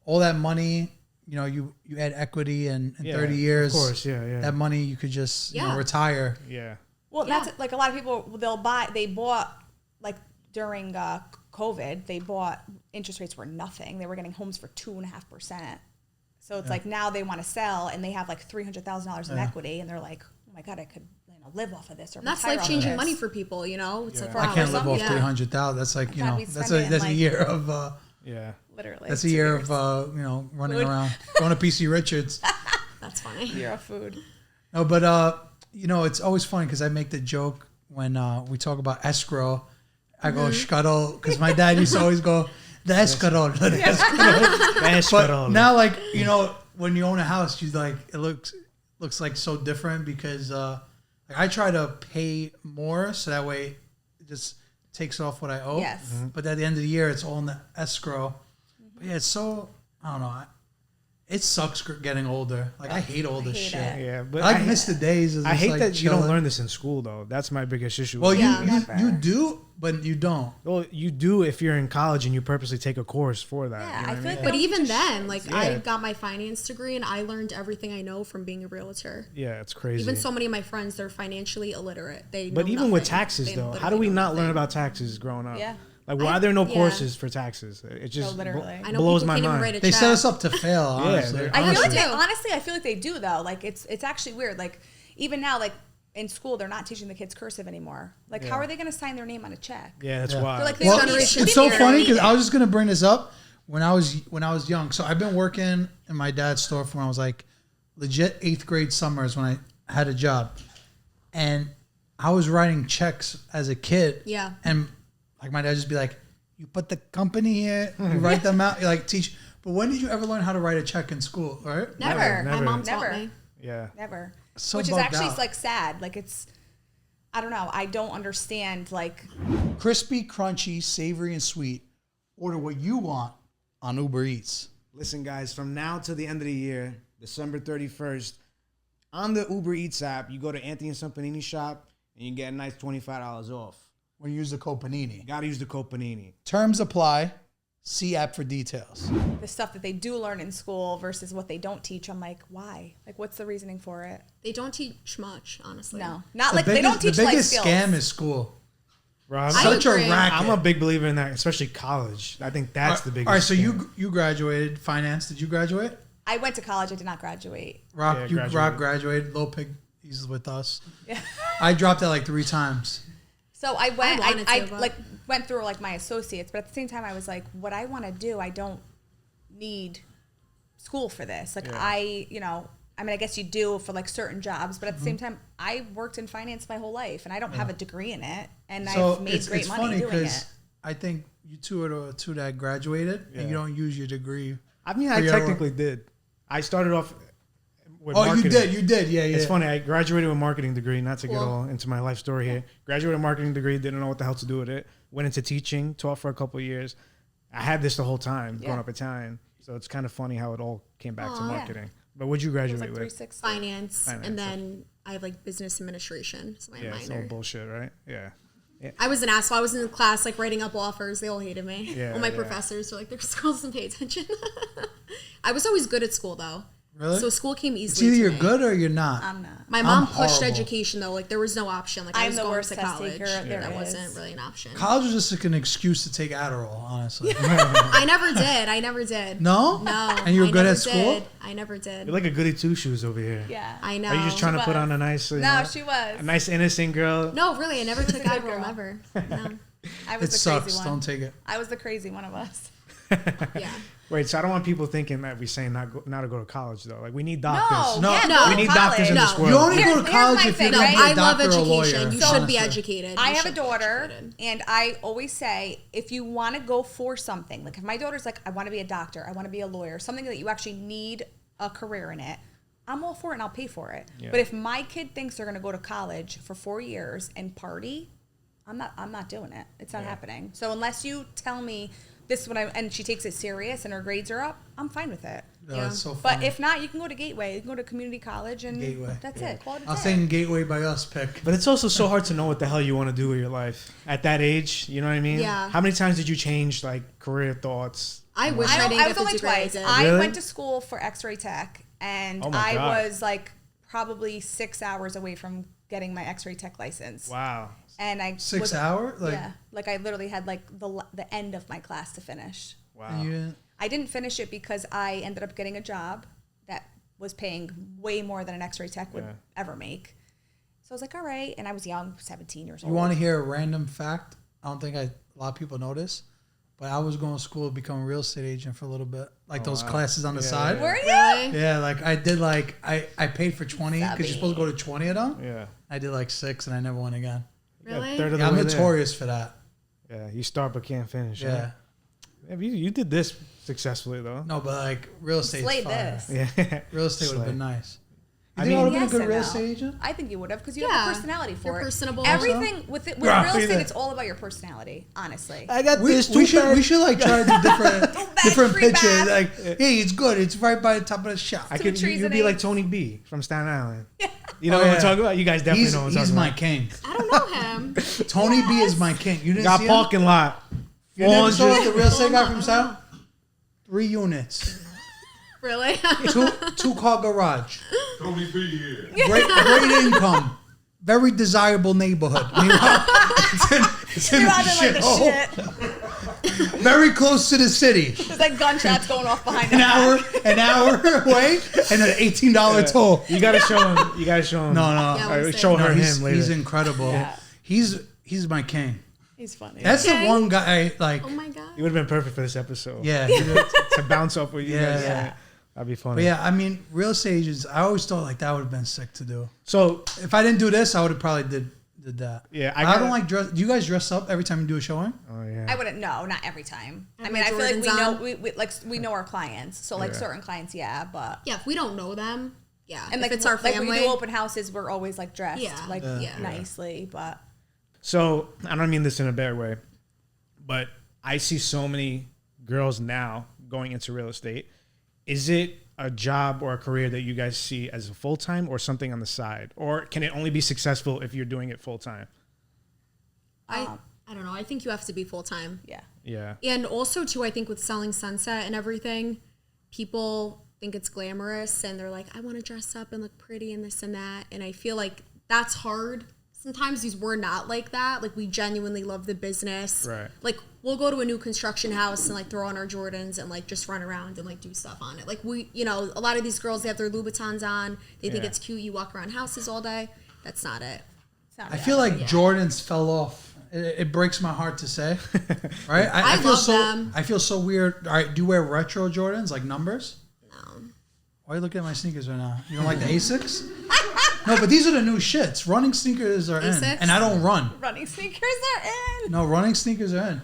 all that money, you add equity in Yeah, 30 years. Of course, yeah. That money you could just Yeah. retire. Yeah. Well, Yeah. that's like a lot of people, they bought like during COVID, they bought, interest rates were nothing. They were getting homes for 2.5%. So it's like now they want to sell and they have like $300,000 in equity and they're like, oh my God, I could live off of this. Or And that's retire off of life-changing this. money for people, It's like, For I wow. can't live off Yeah. 300,000. That's like God, we that's spend it in, a like- year of Yeah. Literally. that's a 2 year years. of running Food. around going to PC Richards. That's funny. year of food. No, but it's always funny because I make the joke when we talk about escrow. I go scuttle because my dad used to always go the escrow. The escrow. But now, like when you own a house, you like it looks like so different because like I try to pay more so that way it just takes off what I owe. Yes. But at the end of the year, it's all in the escrow. But yeah, it's so I don't know. It sucks getting older. Like I hate all this hate shit. it. Yeah, but I miss the days. Of I just, hate like, that you don't chilling. learn this in school though. That's my biggest issue. Well, Yeah. you do, but you don't. Well, you do if you're in college and you purposely take a course for that. Yeah, you know I what feel like mean? But even then, like I Yeah. got my finance degree and I learned everything I know from being a realtor. Yeah, it's crazy. Even so many of my friends, they're financially illiterate. They but know even with nothing. taxes They though, how literally do we know not learn nothing. about taxes growing up? Yeah. Like, why are there no yeah. courses for taxes? It just literally. I know blows people my can't even mind. write a They check. set us up to fail, honestly. they're- I feel like Honestly. I feel like they do though. Like it's actually weird. Like even now, like in school, they're not teaching the kids cursive anymore. Like how are they going to sign their name on a check? Yeah, that's Yeah. wild. They're like, This well, generation It's so here. funny because I was just gonna bring this up when I was young. So I've been working in my dad's store from when I was like legit 8th grade summers when I had a job, and I was writing checks as a kid. Yeah. And like my dad just be like, "You put the company here, you write them out, you like teach." But when did you ever learn how to write a check in school? Right? Never. My mom taught Never. me. yeah. Never. So Which is bugged actually out. like sad. Like it's, I don't know. I don't understand. Like Crispy, crunchy, savory, and sweet. Order what you want on Uber Eats. Listen, guys, from now till the end of the year, December 31st, on the Uber Eats app, you go to Anthony and Son Panini shop and you get a nice $25 off. When you use the code Panini. You gotta use the code Panini. Terms apply. See app for details. the stuff that they do learn in school versus what they don't teach. I'm like, why? Like, what's the reasoning for it? They don't teach much, honestly. No, not like they don't teach the life biggest skills. scam is school. Rob, I Such a agree. racket. I'm a big believer in that, especially college. I think that's the biggest. All right, so scam. you graduated finance. Did you graduate? I went to college. I did not graduate. Rock, Yeah, you graduated. Rock graduated. Low Pig, he's with us. Yeah. I dropped that like 3 times. So I went. wanted I to, but- like went through like my associates, but at the same time, I was like, what I want to do, I don't need school for this. Like I mean, I guess you do for like certain jobs, but at the same time, I worked in finance my whole life, and I don't have a degree in it, and So I've made great money doing it. I think you two are the two that graduated, and you don't use your degree. I mean, for I your- technically did. I started off with Oh, marketing. you did. Yeah, yeah. It's funny. I graduated with a marketing degree. Not to get Cool. all into my life story here. Graduated with a marketing degree. Didn't know what the hell to do with it. Went into teaching. Taught for a couple of years. I had this the whole time growing up Italian. So it's kind of funny how it all came back to marketing. But what'd you It was graduate like with? 360. Finance, Finance, and then I have like business administration. So my Yeah, it's all minor. bullshit, right? Yeah. I was an asshole. I was in the class like writing up offers. They all hated me. Yeah, all my yeah. professors were like, "This girl doesn't pay attention." I was always good at school though. Really? So school came It's easily. either to you're me. good or you're not. I'm not. My mom pushed horrible. education though. Like there was no option. Like I I'm was the going worst to test college. taker there That is. wasn't really an option. College was just like an excuse to take Adderall, honestly. I never did. No? No. And you were I good never at school? did. I never did. You're like a goody two shoes over here. Yeah. I know. Are you just trying to She put was. on a nice, No, she was. a nice innocent girl? No, really, I never took good Adderall. girl. Never. No. I It was the sucks. crazy one. Don't take it. I was the crazy one of us. Yeah. Wait, so I don't want people thinking that we're saying not to go to college though. Like we need doctors. No. yeah, No. go We to need college. doctors in this No. world. You only go Here's to my college if thing, you're right? going to be I a love doctor or a lawyer. education. You should honestly. be educated. I You have a should be daughter, educated. and I always say, if you want to go for something, like if my daughter's like, I want to be a doctor, I want to be a lawyer, something that you actually need a career in it, I'm all for it and I'll pay for it. Yeah. But if my kid thinks they're going to go to college for 4 years and party, I'm not doing it. It's not happening. So unless you tell me this is what and she takes it serious and her grades are up, I'm fine with it. Yeah, it's so But funny. if not, you can go to Gateway. You can go to community college and Gateway. that's it. Quality I was day. saying Gateway by us pick. But it's also so hard to know what the hell you want to do with your life at that age. You know what I mean? Yeah. How many times did you change like career thoughts? I wish I, didn't I get was the only degree I twice. did. I Really? went to school for X-ray tech, and Oh my I God. was like probably 6 hours away from getting my X-ray tech license. Wow. And I 6 was, hour? Like, yeah, like I literally had like the end of my class to finish. Wow. you, I didn't finish it because I ended up getting a job that was paying way more than an X-ray tech would Yeah. ever make. So I was like, all right, and I was young, 17 years old. you want to hear a random fact? I don't think a lot of people know this, but I was going to school to become a real estate agent for a little bit. Like those classes on the side. yeah. Were you? Really? Yeah, like I did like, I paid for 20 because you're supposed to go to 20 of them. Yeah. I did like 6 and I never went again. Really? Third of Yeah, the I'm way there. notorious for that. Yeah. You start but can't finish. Yeah. Right? Yeah, you did this successfully though. No, but like real estate Slayed fire. this. Yeah. Real estate would have Slay. been nice. You I think I would mean- have been a good and real no. estate agent? I think you would have because you Yeah. have a personality for You're it. personable. Everything with it, with Yeah, real see estate, that. it's all about your personality. Honestly, I got We should like try to do different free pitches. bath. Like, hey, it's good. It's right by the top of the shop. I Two could. trees You'd and be like eggs. Tony B from Staten Island. You know Oh, what yeah. I'm talking about? You guys definitely He's, know what I'm he's talking my about. king. I don't know him. Tony B is my king. You didn't Got see him? parking lot. You never saw 400. the real estate guy from South? 3 units. Really? Two car garage. Tony B here. Great income. Very desirable neighborhood. Meanwhile, it's in you're the out in like the shithole. shit. very close to the city. There's like gunshots going off behind An hour away, and an $18 toll. You gotta show him. You gotta show him. No. Yeah, All right, we'll show say. her he's, him later. he's incredible. Yeah. He's my king. He's funny. That's Okay. the one guy like. Oh my god. You would have been perfect for this episode. Yeah. To bounce off with you Yeah, guys. yeah. That'd be funny. But yeah, I mean, real estate agents. I always thought like that would have been sick to do. So If I didn't do this, I would have probably did that. Yeah, I don't like dress. Do you guys dress up every time you do a showing? oh yeah. I wouldn't. No, not every time. Have I mean, my I feel like Jordans we know our clients. So like Yeah. certain clients, yeah, but Yeah, if we don't know them, yeah. and if like it's our like family, when we do open houses, we're always like dressed, Yeah. like Yeah. nicely. But So I don't mean this in a bad way, but I see so many girls now going into real estate. Is it a job or a career that you guys see as a full time or something on the side, or can it only be successful if you're doing it full time? I don't know. I think you have to be full time. yeah, Yeah. And also too, I think with selling Sunset and everything, people think it's glamorous and they're like, I want to dress up and look pretty and this and that. And I feel like that's hard. Sometimes these we're not like that. Like we genuinely love the business. Right. Like we'll go to a new construction house and like throw on our Jordans and like just run around and like do stuff on it. Like we, you know, a lot of these girls, they have their Louboutin's on. They think Yeah. it's cute. You walk around houses all day. That's not it. it's not I feel like Jordans fell off. It breaks my heart to say, right? I feel love so. them. I feel so weird. All right, do you wear retro Jordans like numbers? No. Why are you looking at my sneakers right now? You don't like the Asics? No, but these are the new shits. Running sneakers are in, Asics? and I don't run. running sneakers are in. No, running sneakers are in.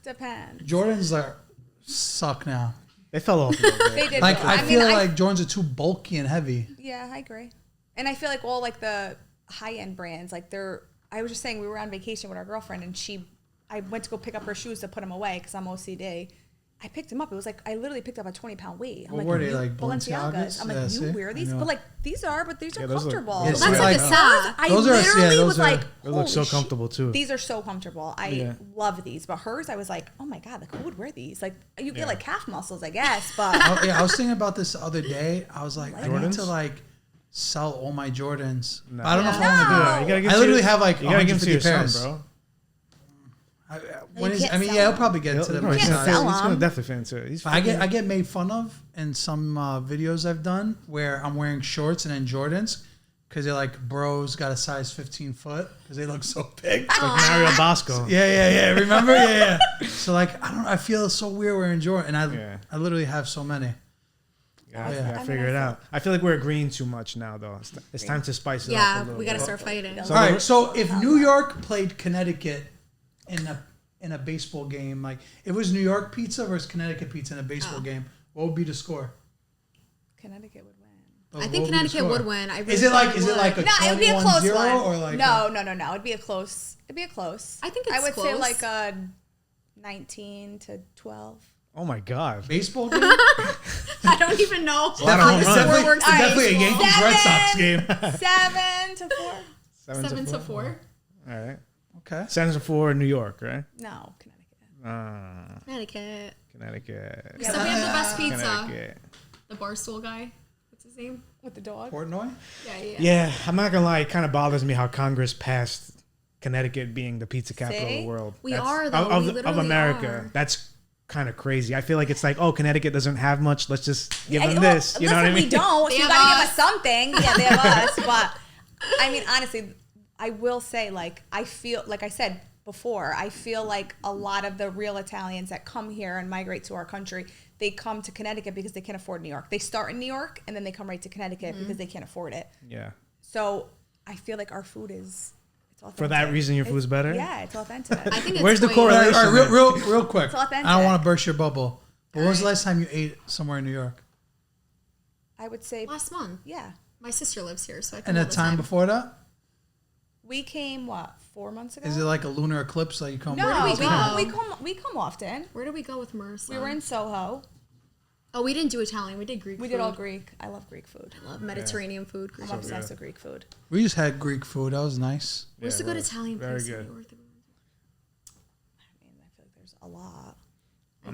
Depends. Jordans suck now. They fell off a little bit. They did. Like go. I feel mean, like Jordans are too bulky and heavy. Yeah, I agree. And I feel like all like the high end brands, like they're. I was just saying we were on vacation with our girlfriend, and I went to go pick up her shoes to put them away because I'm OCD. I picked them up. It was like I literally picked up a 20-pound weight. I'm What were they, "You- like Balenciagas? I'm like, Yeah, you see? wear I these? know. But like these are those look- comfortable. Yeah, Well, see, that's like a like- set. I Those are- yeah, literally those was are- like, They look so "Holy comfortable, sh- too." These are so comfortable. I Yeah. love these. But hers, I was like, oh my God, like who would wear these? Like you Yeah. get like calf muscles, I guess. But Oh, yeah, I was thinking about this the other day. I was like, I need Jordans? to like sell all my Jordans. No. But I don't know if I No. want to do Yeah, it. you gotta give I to literally your- have like you gotta give them to 150 your pairs. son, bro. When is, can't I mean, sell yeah, he'll them. probably get into them. No, he's can't gonna sell fit- he's gonna them. definitely fit into it. He's I get made fun of in some videos I've done where I'm wearing shorts and then Jordans because they're like bros got a size 15 foot because they look so big. like Mario Bosco. Yeah. Remember? Yeah. So like I feel so weird wearing Jordan, and Yeah. I literally have so many. Yeah, Yeah. I figure it out. I feel like we're agreeing too much now, though. It's time to spice it up. Yeah, a little we got to bit. start fighting. All right. So if New York played Connecticut in a baseball game, like if it was New York pizza versus Connecticut pizza in a baseball game, what would be the score? Connecticut would win. I think Connecticut would win. I really Is it like think a No, it would be a close 21-0 one. or like no. It'd be a close. I think it's I would say close. like a 19 to 12. Oh my god. baseball game? I don't even know. lot of home It's runs. definitely, it's All right, definitely a Yankees Red Sox game. 7 to 4. 7 to 4. All right. Okay. 7 to 4 in New York, right? No, Connecticut. Connecticut. Connecticut. So we have the best pizza. Connecticut. The Barstool guy. What's his name? With the dog. Portnoy? Yeah. Yeah, I'm not gonna lie. It kind of bothers me how Congress passed Connecticut being the pizza capital of See? the world. We That's- are, though. of, We of literally America. are. That's kind of crazy. I feel like it's like, oh, Connecticut doesn't have much. Let's just give them Well, this. You know what I listen, mean? we don't. They So you have gotta give us. us something. Yeah, they have us. But I mean, honestly, I will say, like, I feel, like I said before, I feel like a lot of the real Italians that come here and migrate to our country, they come to Connecticut because they can't afford New York. They start in New York and then they come right to Connecticut because they can't afford it. Yeah. So I feel like our food is, it's authentic. For that reason, your food's better? Yeah, it's authentic. I think it's Where's the way- All correlation? right, real quick. It's authentic. I don't want to burst your bubble. But when was the last time you ate somewhere in New York? I would say, Last month. yeah. My sister lives here, so I come And all the the time before that? We came, what, 4 months ago? Is it like a lunar eclipse that you come? No, Where do we go? we come often. Where did we go with Marissa? We were in Soho. Oh, we didn't do Italian. We did Greek We food. did all Greek. I love Greek food. I love Mediterranean food. Greek I'm food. obsessed with Greek food. We just had Greek food. That was nice. Where's Yeah, a good right. Italian Very place in good. New York? I mean, I feel like there's a lot.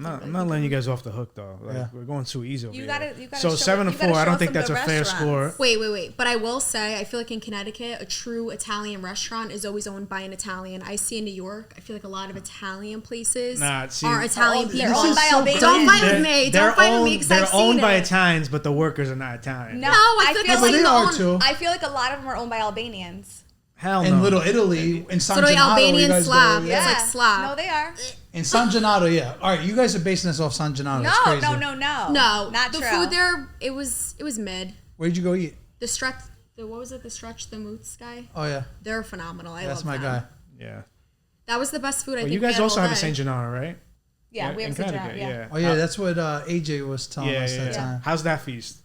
I'm not letting you guys off the hook though. Like, Yeah. we're going too easy over You here. gotta So show- 7 you to gotta 4. I show don't think some that's a good fair restaurants. score. Wait. But I will say, I feel like in Connecticut, a true Italian restaurant is always owned by an Italian. I see in New York, I feel like a lot of Italian places Nah, see- are Italian They're people. owned by Albanians. Don't fight with me. Don't fight with me because They're I've seen owned by it. Italians, but the workers are not Italian. No, I I feel feel like But they the are own- too. I feel like a lot of them are owned by Albanians. Hell no. In Little Italy, in San So the Gennaro, Albanian you guys slab. go, Yeah. It's like slab. No, they are. In San Gennaro, yeah. All right, you guys are basing this off San Gennaro. That's No, crazy. no. No, Not the true. food there, it was mid. Where did you go eat? The stretch, what was it? The stretch, the Mootz guy. Oh yeah, They're phenomenal. I that's love my them. guy. Yeah. That was the best food I Well, think. you guys we had also all have a day. St. Gennaro, right? Yeah, we have in a St. Connecticut, Yeah. Oh yeah, that's what AJ was telling us that yeah. time. How's that feast?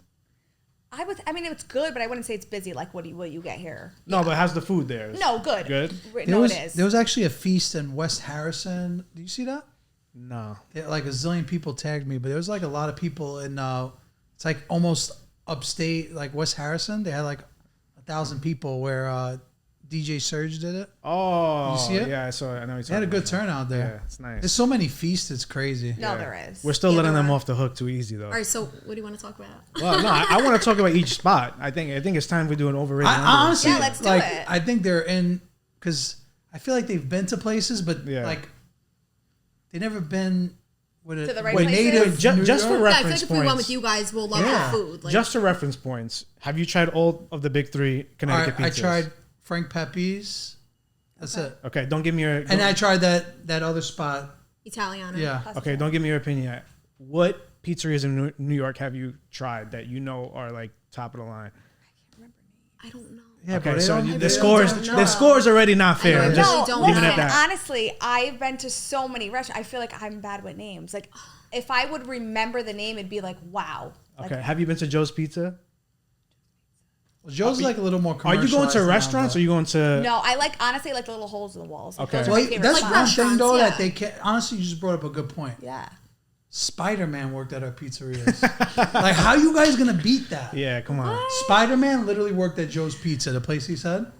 I mean, it's good, but I wouldn't say it's busy like what you get here. No, but how's the food there? No, good. Good? No, it is. There was actually a feast in West Harrison. Did you see that? No. Like a zillion people tagged me, but there was like a lot of people in. It's like almost upstate, like West Harrison. They had like 1,000 people where DJ Surge did it. Oh, Did you see it? yeah, I saw it. I know you're They had a good turnout there. Yeah, it's nice. There's so many feasts, it's crazy. No, there is. We're still Yeah, letting there them are. off the hook too easy though. All right, so what do you want to talk about? Well, no, I want to talk about each spot. I think it's time we do an overrated. I underrated. honestly, Yeah, let's do like, it. I think they're in because I feel like they've been to places, but Yeah. like they never been with a To the right with places? native Just New for York. Yeah, I feel reference like if we went points. with you guys, we'll love Yeah. the food. Like, Just for reference points, have you tried all of the big 3 Connecticut I pizzas? tried Frank Pepe's. That's it. Okay, don't give me your. And I tried that other spot. Italiano. Yeah. Okay, don't give me your opinion yet. What pizzerias in New York have you tried that you know are like top of the line? I don't know. Yeah, Okay, but so they the scores don't know. the scores already not fair. I I'm know, just really No, don't leaving listen, it at that. honestly, I've been to so many restaurants. I feel like I'm bad with names. Like, if I would remember the name, it'd be like, wow. Like, Okay, have you been to Joe's Pizza? Well, Joe's like a little more Are commercial. you going to restaurants or are you going to? No, I like, honestly, I like the little holes in the walls. Like, Okay. those are Well, my favorite that's spots. one thing though yeah. that they can't. Honestly, you just brought up a good point. Yeah. Spider-Man worked at our pizzerias. Like, how you guys gonna beat that? Yeah, come on. Spider-Man literally worked at Joe's Pizza, the place he said.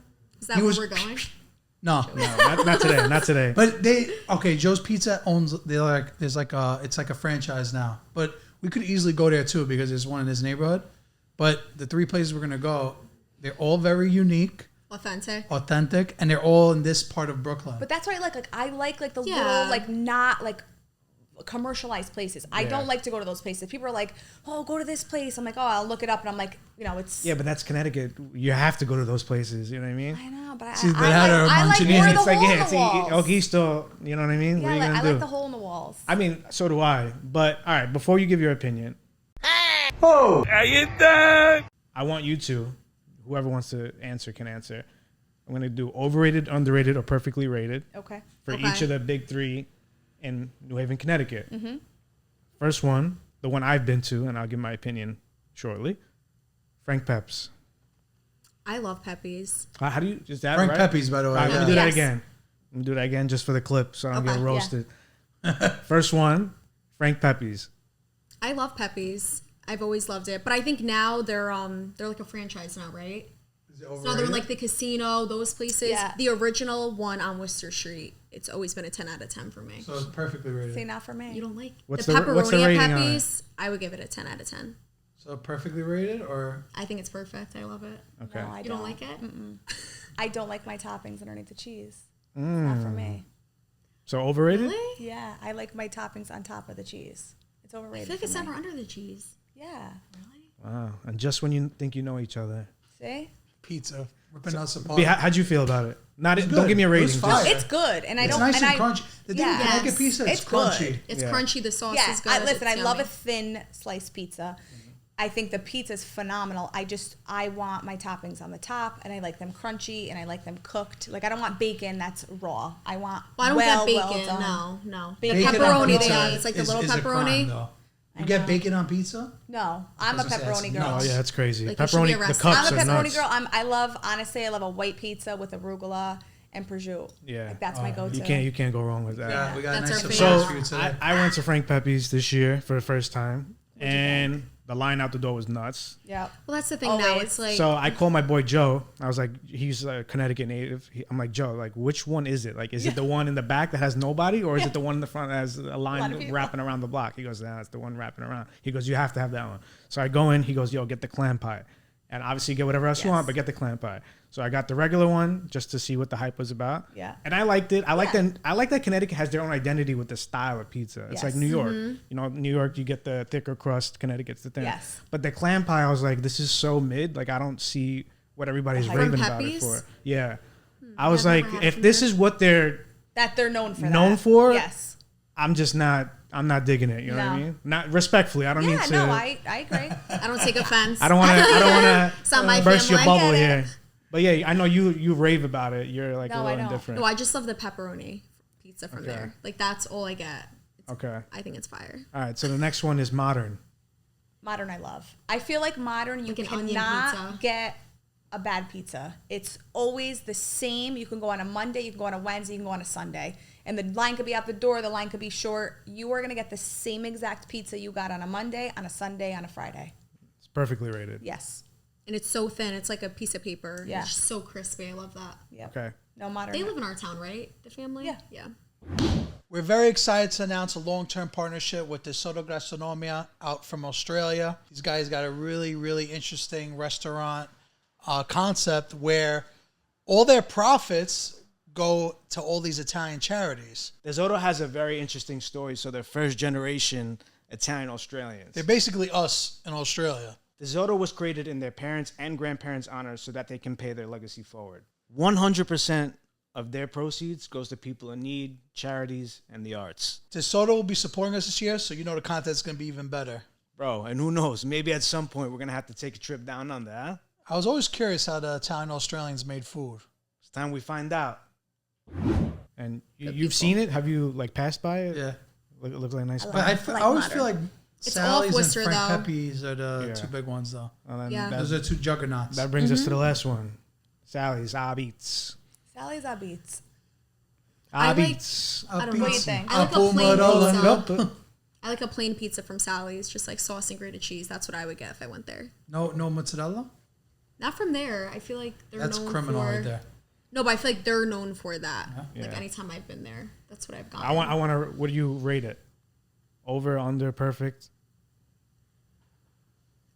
Is that He where was- we're going? No, No, not today. Not today. but Joe's Pizza owns. They're like, there's like it's like a franchise now. But we could easily go there too because there's one in this neighborhood. But the 3 places we're gonna go, they're all very unique, authentic, and they're all in this part of Brooklyn. But that's what I like. Like, I like the Yeah. little, like, not like commercialized places. I Yeah. don't like to go to those places. People are like, oh, go to this place. I'm like, oh, I'll look it up. And I'm like, it's. Yeah, but that's Connecticut. You have to go to those places. You know what I mean? I know, but See, they I had like, our I like munching more in. of the It's like hole in yeah, the see, walls. okay, still, you know what I mean? Yeah, what are you I gonna do? like the hole in the walls. I mean, so do I. But all right, before you give your opinion, I want you to, whoever wants to answer can answer. I'm gonna do overrated, underrated, or perfectly rated Okay. for Okay. each of the big 3 in New Haven, Connecticut. Mm-hmm. First one, the one I've been to, and I'll give my opinion shortly. Frank Peps. I love Pepe's. How do you? Is that Frank right? Pepe's, by the way. All right, let yeah. me do that Yes. again. Let me do that again just for the clip so I don't Okay, get yeah. roasted. First one, Frank Pepe's. I love Pepe's. I've always loved it, but I think now they're like a franchise now, right? Is it So they're overrated? like the casino, those places. Yeah. The original one on Worcester Street. It's always been a 10 out of 10 for me. So it's perfectly rated. Say not for me. You don't like What's the the- pepperoni what's the rating at on it? Pepe's? I would give it a 10 out of 10. So perfectly rated, or I think it's perfect. I love it. Okay. No, I You don't like it? I don't like my toppings underneath the cheese. It's not for me. So overrated? Really? Yeah, I like my toppings on top of the cheese. It's I overrated. feel like it's for me. never under the cheese. Yeah. Wow. And just when you think you know each other. See? pizza ripping us apart. B, how'd you feel about it? Not It's don't good. give me a It was rating. fire. Just, It's good, and I It's don't. nice and I, crunchy. The thing with Yeah. Connecticut pizza, it's It's good. crunchy. It's Yeah. crunchy. The sauce Yeah, is good. listen, I It's love a yummy. thin sliced pizza. I think the pizza's phenomenal. I want my toppings on the top, and I like them crunchy, and I like them cooked. Like, I don't want bacon that's raw. I want Well, I don't well get bacon. done. No. Bacon The on pepperoni they pizza have. It's like the little is a crime, pepperoni. though. You get bacon on pizza? No, I'm a I was gonna say, pepperoni that's girl. oh yeah, that's crazy. Like, you should be Pepperoni, the arrested. cups I'm a are pepperoni nuts. girl. I love a white pizza with arugula and prosciutto. Yeah. Like, that's my go-to. You can't go wrong with that. We got That's a our nice favorite. surprise for you today. I went to Frank Pepe's this year for the first time, and The line out the door was nuts. Yeah. Well, that's the thing now. Always. It's like So I called my boy Joe. I was like, he's a Connecticut native. I'm like, Joe, like, which one is it? Like, is it the one in the back that has nobody, or is it the one in the front that has a lot of line people. wrapping around the block? He goes, nah, it's the one wrapping around. He goes, you have to have that one. So I go in. He goes, yo, get the clam pie. And obviously get whatever else you Yes. want, but get the clam pie. So I got the regular one just to see what the hype was about. Yeah. And I liked it. I like Yeah. that. I like that Connecticut has their own identity with the style of pizza. It's like Yes. New York. You know, New York, you get the thicker crust. Connecticut's the thin. Yes. But the clam pie, I was like, this is so mid. Like, I don't see what everybody's From raving about it Pepe's? for. Yeah. I was I've like, never had it if from this there. is what they're That they're known for. known that. for, Yes. I'm not digging it. You know what I No. mean? Not respectfully. I don't Yeah. need to. No, I agree. I don't take offense. I don't want to It's not my burst your family. I bubble get it. here. But yeah, I know you rave about it. You're like No, a I little don't. indifferent. No, I just love the pepperoni pizza from Okay. there. Like that's all I get. Okay. I think it's fire. All right. So the next one is modern. Modern, I love. I feel like modern, you Like an onion cannot pizza. get a bad pizza. It's always the same. You can go on a Monday, you can go on a Wednesday, you can go on a Sunday. And the line could be out the door, the line could be short. You are going to get the same exact pizza you got on a Monday, on a Sunday, on a Friday. It's perfectly rated. Yes. And it's so thin. It's like a piece of paper. Yeah. It's just so crispy. I love that. Yep. Okay. No modern. They live in our town, right? The family? Yeah. Yeah. We're very excited to announce a long-term partnership with the Soto Gastronomia out from Australia. These guys got a really, really interesting restaurant concept where all their profits go to all these Italian charities. Risotto has a very interesting story. So they're first generation Italian Australians. They're basically us in Australia. Risotto was created in their parents' and grandparents' honor so that they can pay their legacy forward. 100% of their proceeds goes to people in need, charities, and the arts. DeSoto will be supporting us this year, so you know the content's going to be even better. Bro, and who knows? Maybe at some point we're going to have to take a trip down under, huh? I was always curious how the Italian Australians made food. It's time we find out. And you've seen it? Have you like passed by it? Yeah. It looks like a nice But spot. I always feel like It's Sally's off Worcester, and Frank though. Pepe's are the Yeah. two big ones, though. And then Yeah. Those are two juggernauts. that brings us to the last one. Sally's Abits. Sally's are beats. I like- Abits. I don't know. What do you think? I like a Apple plain Madonna. pizza. I like a plain pizza from Sally's, just like sauce and grated cheese. That's what I would get if I went there. No mozzarella? Not from there. I feel like they're That's known criminal for. right there. No, but I feel like they're known for that. Yeah. Like anytime I've been there, that's what I've gotten. I want to. What do you rate it? Over, under, perfect?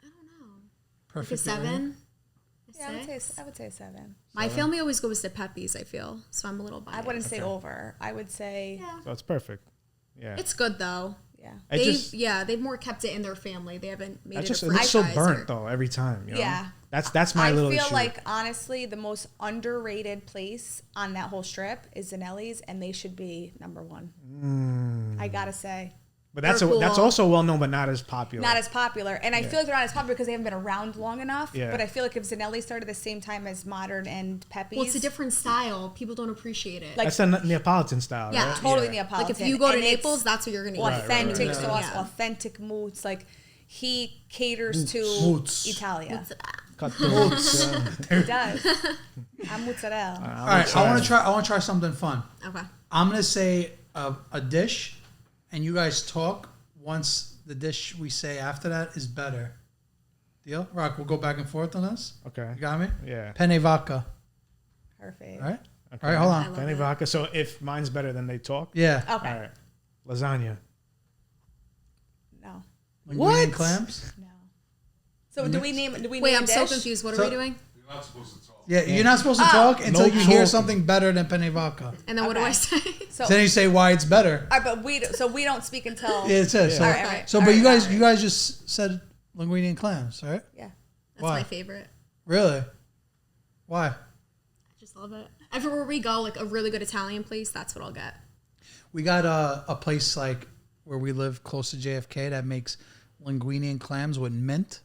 I don't know. Like Perfect. a 7. Yeah, I would say 7. My family always goes to Pepe's. I feel so. I'm a little biased. I wouldn't say over. I would say Yeah. So it's perfect. Yeah. It's good though. yeah. They've more kept it in their family. They haven't made It it. A looks so franchise burnt or- though every time. You know? Yeah. That's my little I feel issue. like honestly the most underrated place on that whole strip is Zanelli's, and they should be number 1. I gotta say, but that's they're that's cool. also well known, but not as popular. not as popular, and I feel like they're not as popular because they haven't been around long enough. Yeah. But I feel like if Zanelli started the same time as Modern and Pepe's, Well, it's a different style. People don't appreciate it. Like- That's a Neapolitan style. Yeah, right? totally Yeah. Neapolitan. like if you go to and it's Naples, that's what you're gonna eat. authentic right. sauce, Yeah. authentic moods. Like he caters to Moots. Italia. Cut the He does. I'm mozzarella. All right, I want to try something fun. Okay. I'm gonna say a dish, and you guys talk once the dish we say after that is better. Deal? Rock, we'll go back and forth on this. Okay. You got me? Yeah. Penne vodka. Perfect. All right? Okay. All right, hold I on. love Penny it. vodka. So if mine's better, then they talk. Yeah. Okay. All right. Lasagna. No. Linguine What? and clams? No. So do we name? Do we Wait, name I'm a so dish? confused. What So- are we doing? Yeah, you're not supposed to talk until No you hear talking. something better than penne vodka. And then what do I Okay. say? So, Then you say why it's better. all right, but we don't speak until. Yeah, it says. So, All right, all right. so All but right, you all right. guys just said linguine and clams, right? Yeah. That's Why? my favorite. Really? Why? I just love it. Everywhere we go, like a really good Italian place, that's what I'll get. We got a place like where we live close to JFK that makes linguine and clams with mint.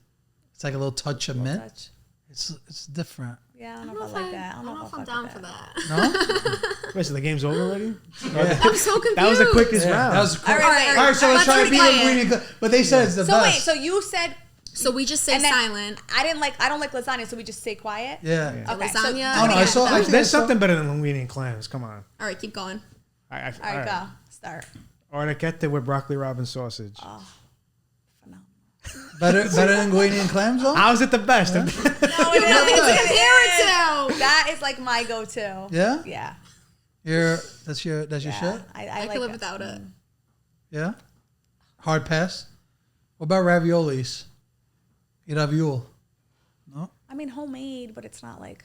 It's like a little touch of mint. Touch. It's different. Yeah, I don't know if I like that. I don't know if I'm I down fuck for with that. No? Wait, so the game's over already? I'm so confused. That was the quickest round. That was cool. All right, All right, so let's Let's try to be replay it. linguine and clams. But they said it's the So best. wait, so you said So we just say and then silent. I don't like lasagna, so we just say quiet. Yeah. Okay, Lasagna. So, Oh, no, Yeah. I saw. I think I There's saw- something better than linguine and clams. Come on. All right, keep going. all right, go start. Orecchiette with broccoli rabe sausage. Phenomenal. Better than linguine and clams, though? How is it the best? No, it is. Nothing to compare it to. That is like my go-to. Yeah? Yeah. That's your shit? I I like could live it. without it. Yeah? Hard pass? What about raviolis? You raviol? No? I mean, homemade, but it's not like.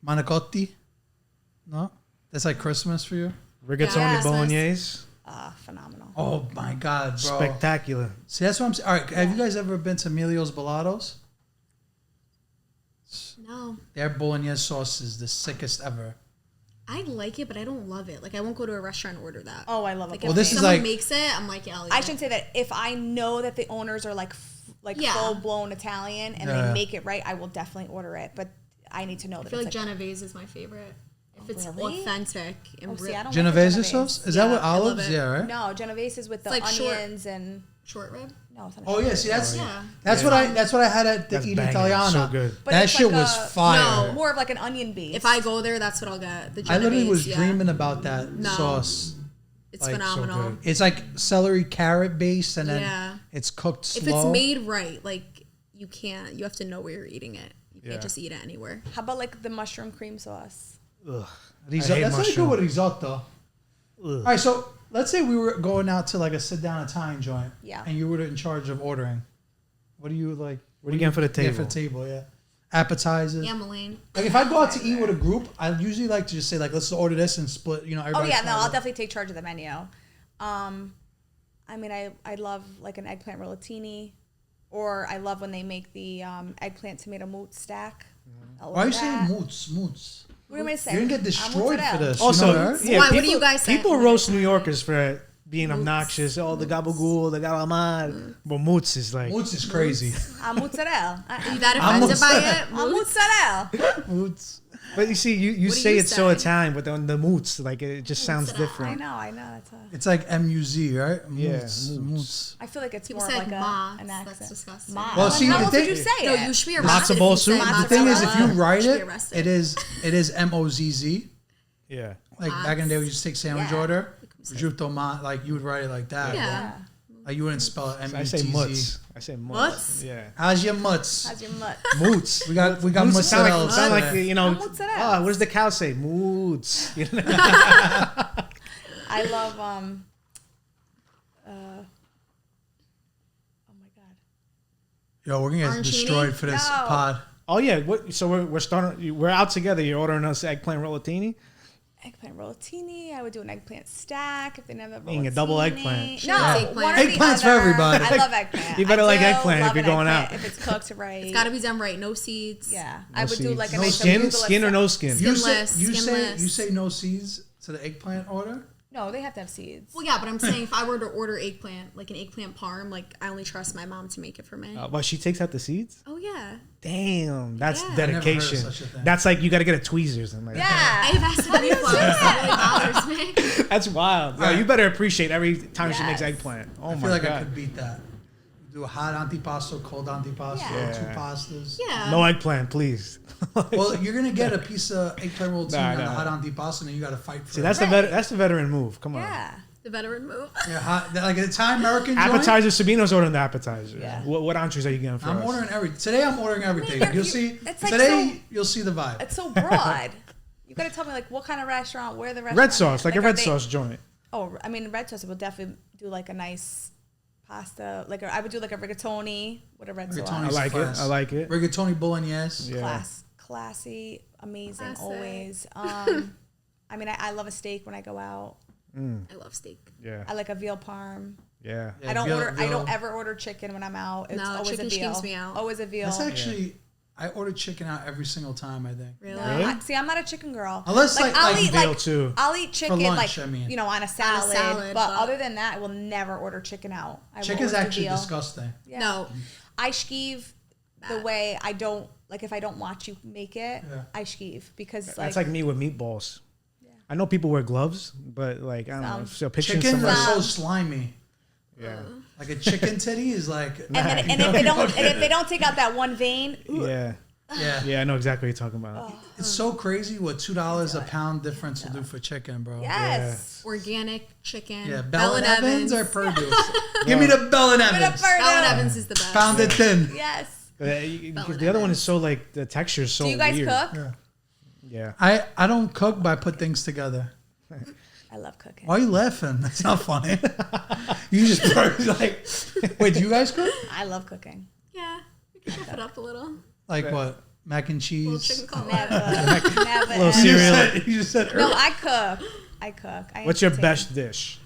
Manicotti? No? That's like Christmas for you? Rigatoni Yeah, bolognese. Phenomenal. Oh my God, bro. Spectacular. See, that's what I'm saying. All right, have you guys ever been to Emilio's Bellatos? No. Their bolognese sauce is the sickest ever. I like it, but I don't love it. Like, I won't go to a restaurant and order that. Oh, I love Like, it. if this is someone like- makes it, I'm like, yeah, I'll eat I it. shouldn't say that. If I know that the owners are like Yeah. full blown Italian and Yeah. they make it right, I will definitely order it. But I need to know I that feel it's like Genovese is my favorite. If it's really? authentic and see, I don't Genovese like the sauce? Is that Yeah, with I love olives? it. Yeah, right? No, Genovese is with the like short- onions and short rib. no. It's not Oh yeah, see that's Yeah. what I had at the That's Eat banging. Italiana. So good. But that it's shit like was a- fire. No. more of like an onion base. If I go there, that's what I'll get. The Genovese, I literally was yeah. dreaming about that No. sauce. It's like, so phenomenal. good. It's like celery carrot based, and then Yeah. it's cooked If slow. it's made right, like you have to know where you're eating it. You Yeah. can't just eat it anywhere. How about like the mushroom cream sauce? Ugh. Risotto. I hate That's not good mushroom. with risotto. All right, so let's say we were going out to like a sit down Italian joint, Yeah. and you were in charge of ordering. What do you like? What are you getting for the get for table? the table? Yeah, appetizers. Yeah, Milene. Like if I go out to eat with a group, I usually like to just say like, let's order this and split. You know, Oh everybody. yeah, no, I'll definitely take charge of the menu. I mean, I love like an eggplant rollatini, or I love when they make the eggplant tomato moot stack. I love Why are you that. saying moots? What do you want me to say? You're gonna get I'm destroyed mozzarella. for this. Also, you know that? yeah, Why? people, What do you guys say? People roast New Yorkers for being obnoxious. Oh, the gabagool, the galamad. But Mootz is like, Moots is crazy. I'm mozzarella. Are you that I'm offended by mozzarella. it? I'm Moots? mozzarella. Moots. but you see, you What do say you it's so say? Italian, but then the Mootz, like it just sounds Mozzarella. different. I know. That's It's like MUZ, right? Yeah, Moots. moots. Moots. I feel like it's People more say like like an That's accent. disgusting. Ma. Well, see, how the else thing- would you say No, it? you should be Matzo arrested. ball if you say soup? The thing is, if you mozzarella. write You should it, be arrested. it is MOZZ. Yeah. Like back in the day, we used to take sandwich Yeah. order. Prosciutto ma, like you would write it like that. Yeah. Like you wouldn't spell it I say MUTZ. Mutz. I say Mutz. Mutz? Yeah. How's your mutts? How's your mutt? Moots. We got Moots sound mozzarella. like, sound like today. you know. Mozzarella. What does the cow say? Moots. You know? I love oh my god. Yo, we're gonna get Arancini? destroyed for this No. pod. Oh yeah. What? So we're starting. We're out together. You're ordering us eggplant rollatini. Eggplant rollatini. I would do an eggplant stack if they never rollatini. Being a double eggplant. No, Eggplant. one or the Eggplant's for other. everybody. I love eggplant. You better I like do eggplant if love you're an going eggplant out. If it's cooked right. It's got to be done right. No seeds. Yeah, No I would do seeds. like a No nice skin, arugula skin or salad. no skin. You say Skinless. you say no seeds to the eggplant order. No, they have to have seeds. Well, yeah, but I'm saying if I were to order eggplant, like an eggplant parm, like I only trust my mom to make it for me. But she takes out the seeds. Oh yeah. Damn, that's Yeah. I never heard of dedication. such a thing. That's like you got to get a tweezers and like. Yeah. I've asked her before. It really bothers me. That's wild. Yo, Right. you better appreciate every time she makes Yes. eggplant. Oh I my feel like god. I could beat that. Do a hot antipasto, cold antipasto, Yeah. two pastas. Yeah. No eggplant, please. Well, you're gonna get a piece of eggplant rolled Nah, on the nah. hot antipasto, and then you got to fight for See, it. that's that's the veteran move. Come on. Yeah. The veteran move. Yeah, hot, like an Italian American joint. Appetizer. Sabino's ordering the appetizer. Yeah. What entrees are you getting for I'm us? ordering today. I'm ordering everything. you're- You'll see it's like today. so- You'll see the vibe. It's so broad. You got to tell me like what kind of restaurant, where the restaurant. Red sauce, is. like a are red they- sauce joint. Oh, I mean, red sauce. I would definitely do like a nice pasta. I would do like a rigatoni with a red sauce. Rigatoni's I like it. class. I like it. Rigatoni bolognese. Yeah. Classy, amazing, Classic. always. I mean, I love a steak when I go out. I love steak. Yeah. I like a veal parm. Yeah. Yeah, I don't veal- order. I don't veal. ever order chicken when I'm out. It's No, always chicken a veal. skinks me out. Always a veal. That's actually. I order chicken out every single time. I think. Really? No, Really? see, I'm not a chicken girl. Unless, like, I'll like eat veal like too. I'll eat chicken lunch, like I mean. on a salad. salad, but but- other than that, I will never order chicken out. I will Chicken's always do actually veal. disgusting. Yeah. No. I skeeve the Bad. way I don't like if I don't watch you make it. Yeah. I skeeve because That's like me with meatballs. I know people wear gloves, but like I don't know. So picturing Chickens somebody. are so slimy. Yeah. Like a chicken titty is like. and if they don't take out that one vein, Yeah. Yeah. Yeah, I know exactly what you're talking about. It's so crazy what $2 a pound difference will do for chicken, bro. Yes. Organic chicken. Yeah, Bell and Evans or Purdue's? Give me the Bell and Evans. Bell and Evans is the best. Pound it thin. Yes. Because the other one is so like the texture is so Do you guys weird. cook? Yeah. I don't cook, but I put things together. I love cooking. Why are you laughing? That's not funny. You just like, wait, do you guys cook? I love cooking. Yeah, we can chef it up a little. Like what? Mac and Little cheese? chicken cutlet. Never. Little You cereal. just said No, earlier. I cook. I cook. I What's your entertain. best dish?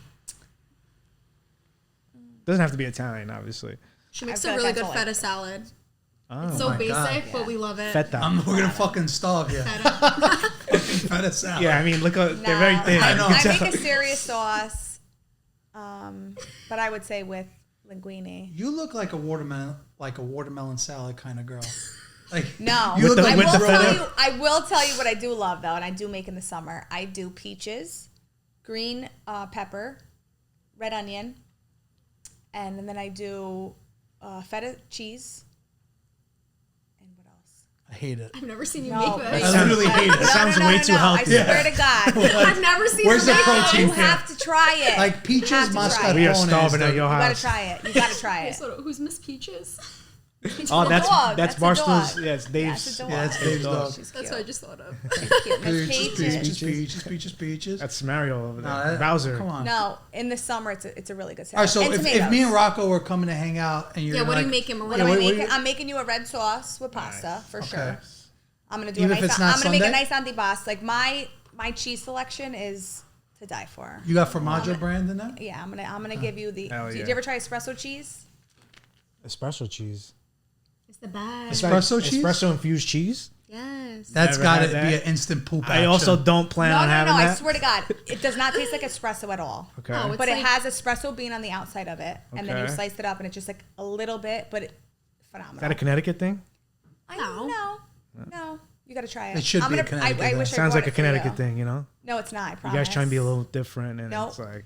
Doesn't have to be Italian, obviously. She makes I a feel really like good that's all feta salad. Oh, So my basic, God. but we love it. feta. We're gonna fucking starve here. Feta salad. Yeah, I mean, look, they're very No, thin. I know. I make a serious sauce, but I would say with linguine. You look like a watermelon salad kind of girl. Like No, you look the- like with the feta? I will tell you what I do love though, and I do make in the summer. I do peaches, green pepper, red onion, and then I do feta cheese. And what else? I hate it. I've never seen you No, make I this. literally hate it. It sounds way too healthy. I swear to God. I've never seen Where's her the make protein? You have to try it. Like peaches, You have to try mascarpone. it. We are You starving at your gotta house. try it. You gotta try it. So, who's Miss Peaches? Oh, The that's dog. that's That's a Barstool's. dog. Yeah, it's That's Dave's. a dog. Yeah, it's Dave's dog. She's cute. That's what I just thought of. Cute. Miss Peaches, Peaches. peaches. That's Mario over there. No, that- Bowser. Come on. No, in the summer it's a really good All right, salad. so And if tomatoes. me and Rocco were coming to hang out and you're Yeah, what like, are you making, What Maria? am I what- making? I'm making you a red sauce with pasta for sure. I'm gonna do Even a if nice. it's not I'm gonna make a Sunday? nice antipasto. Like my cheese selection is to die for. You got Formaggio brand in there? Yeah, I'm gonna give you the. Hell Did yeah. you ever try espresso cheese? Espresso cheese. It's the best. It's Espresso like cheese? Espresso infused cheese. Yes. That's Never got to had that. be an instant poop I action. also don't plan on No, having I that. swear to God, it does not taste like espresso at all. Okay. Oh, it's But it like- has espresso bean on the outside of it, and then you Okay. slice it up, and it's just like a little bit, but phenomenal. Is that a Connecticut thing? I No. No, you got to try it. It should I'm be a gonna, Connecticut I thing. wish I Sounds brought like a it for you. Connecticut thing, you know? No, it's not. I You promise. guys try and be a little different, and Nope. it's like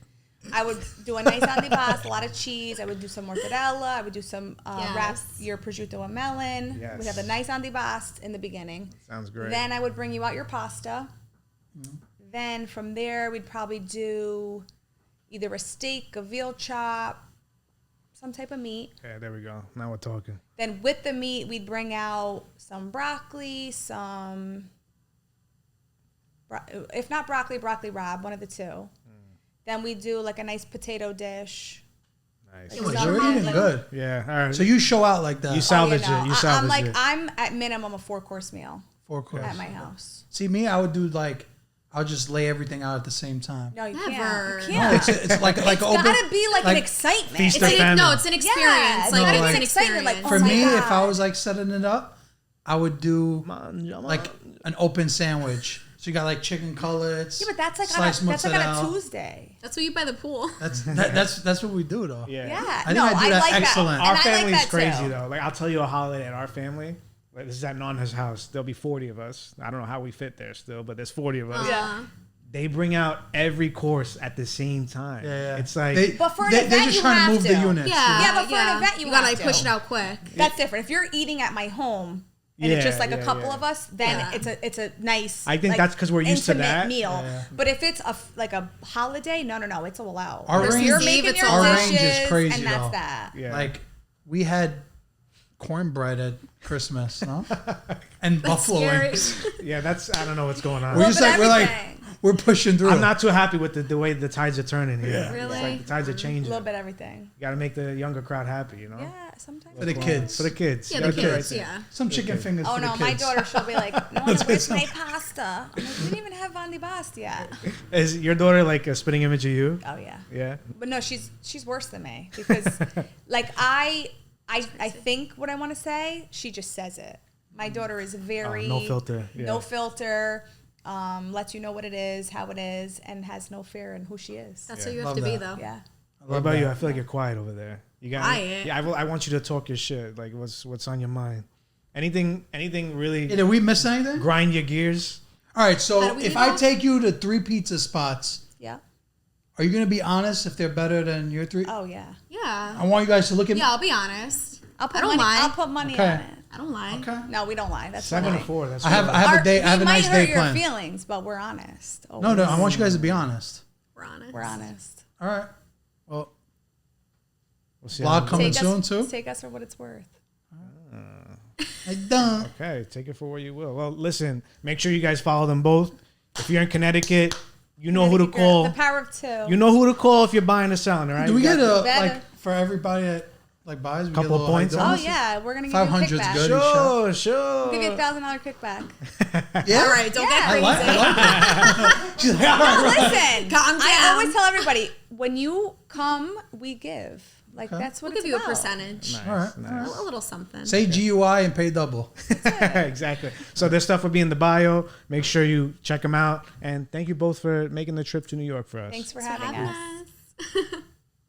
I would do a nice antipasto, a lot of cheese. I would do some mortadella. I would do some Yes. wrap your prosciutto and melon. Yes. We'd have a nice antipasto in the beginning. sounds great. Then I would bring you out your pasta. Then from there, we'd probably do either a steak, a veal chop, some type of meat. yeah, there we go. Now we're talking. Then with the meat, we'd bring out some broccoli, if not broccoli, broccoli rabe, one of the two. Then we do like a nice potato dish. Nice. Like You're eating good. Yeah. All right. So you show out like that. You salvage Oh, it. You I'm salvage like, it. I'm at minimum a 4-course meal 4 course. at my house. See me, I would do like, I would just lay everything out at the same time. No, you Never. can't. You No, can't. it's like It's open. gotta be like an like, excitement. feast It's or like famine. no, it's an experience. Yeah, like no, it's like- an excitement, like, experience. For oh my me, God. if I was like setting it up, I would do like an open sandwich. So you got like chicken cutlets. Yeah, but that's like sliced on a mozzarella. Tuesday. That's what you by the pool. That's what we do though. Yeah. Yeah. I think no, I do that like excellent. that. Our And I family's like that crazy too. though. Like I'll tell you a holiday at our family. Like this is at Nana's house. There'll be 40 of us. I don't know how we fit there still, but there's 40 of us. Yeah. They bring out every course at the same time. Yeah. It's like But for an they're event, just you trying have to move to. the units. Yeah, but for an event, you gotta have like push to. it out quick. That's different. If you're eating at my home and it's Yeah, just like a yeah, couple yeah. of us, then Yeah. it's a nice. I think like, that's 'cause we're used to intimate that. meal. Yeah. But if it's like a holiday, no, it's all out. Our You're range- making it's your all out. dishes, Our range is crazy, and that's though. that. yeah. Like we had cornbread at Christmas, no? And buffalo scary. wings. yeah, that's I don't know what's going on. We're just like everything. we're pushing through. I'm not too happy with the way the tides are turning here. Yeah. Really? It's like the tides are A changing. little bit everything. You got to make the younger crowd happy, you know? Yeah, sometimes. for the kids. For the kids. Yeah, You the gotta do right kids. thing. Yeah. Some chicken fingers Oh for the no, kids. my daughter, she'll be like, no, Let's where's get my some. pasta? I'm like, we didn't even have antipasto yet. Is your daughter like a spitting image of you? Oh yeah. Yeah. But no, she's worse than me because like I think what I want to say, she just says it. My daughter is very no filter. Yeah. no filter, lets you know what it is, how it is, and has no fear in who she is. That's what you have Love to be that. though. Yeah. What about you? I feel like you're quiet over there. You got Quiet? Yeah, I want you to talk your shit. Like what's on your mind? Anything really Hey, did we miss anything? grind your gears? All right, How so do we if do I that? take you to 3 pizza spots, Yeah. are you going to be honest if they're better than your 3? Oh yeah. Yeah. I want you guys to look at me. Yeah, I'll be honest. I'll put I don't money. mind. I'll put money Okay. on it. I don't lie. Okay. No, we don't lie. That's 7 not to 4. That's I have Our- a day. I have a we nice might hurt day your planned. feelings, but we're honest. No, I always. want you guys to be honest. We're honest. We're honest. All right. Well, We'll see vlog how- coming Take soon us, too. Take us for what it's worth. I don't. Okay, take it for what you will. Well, listen, make sure you guys follow them both. If you're in Connecticut, you know who to Connecticut girl, call. The power of two. You know who to call if you're buying or selling, all right? Do we get a Better. like for everybody that like buys? We Couple get a little points high on Oh this? bonus? yeah, we're gonna give you a 500's kickback. good. Sure, sure. We'll give you $1,000 kickback. Yeah. All right, don't get Yeah. crazy. I like it. She's like, all right, right. Listen, Calm I down. always tell everybody when you come, we give. Like Okay. that's what We'll it's give you a about. percentage. All right. Nice. A little something. Say GUI and pay double. Exactly. So their stuff will be in the bio. Make sure you check them out. And thank you both for making the trip to New York for us. Thanks for Thanks for having having us. us.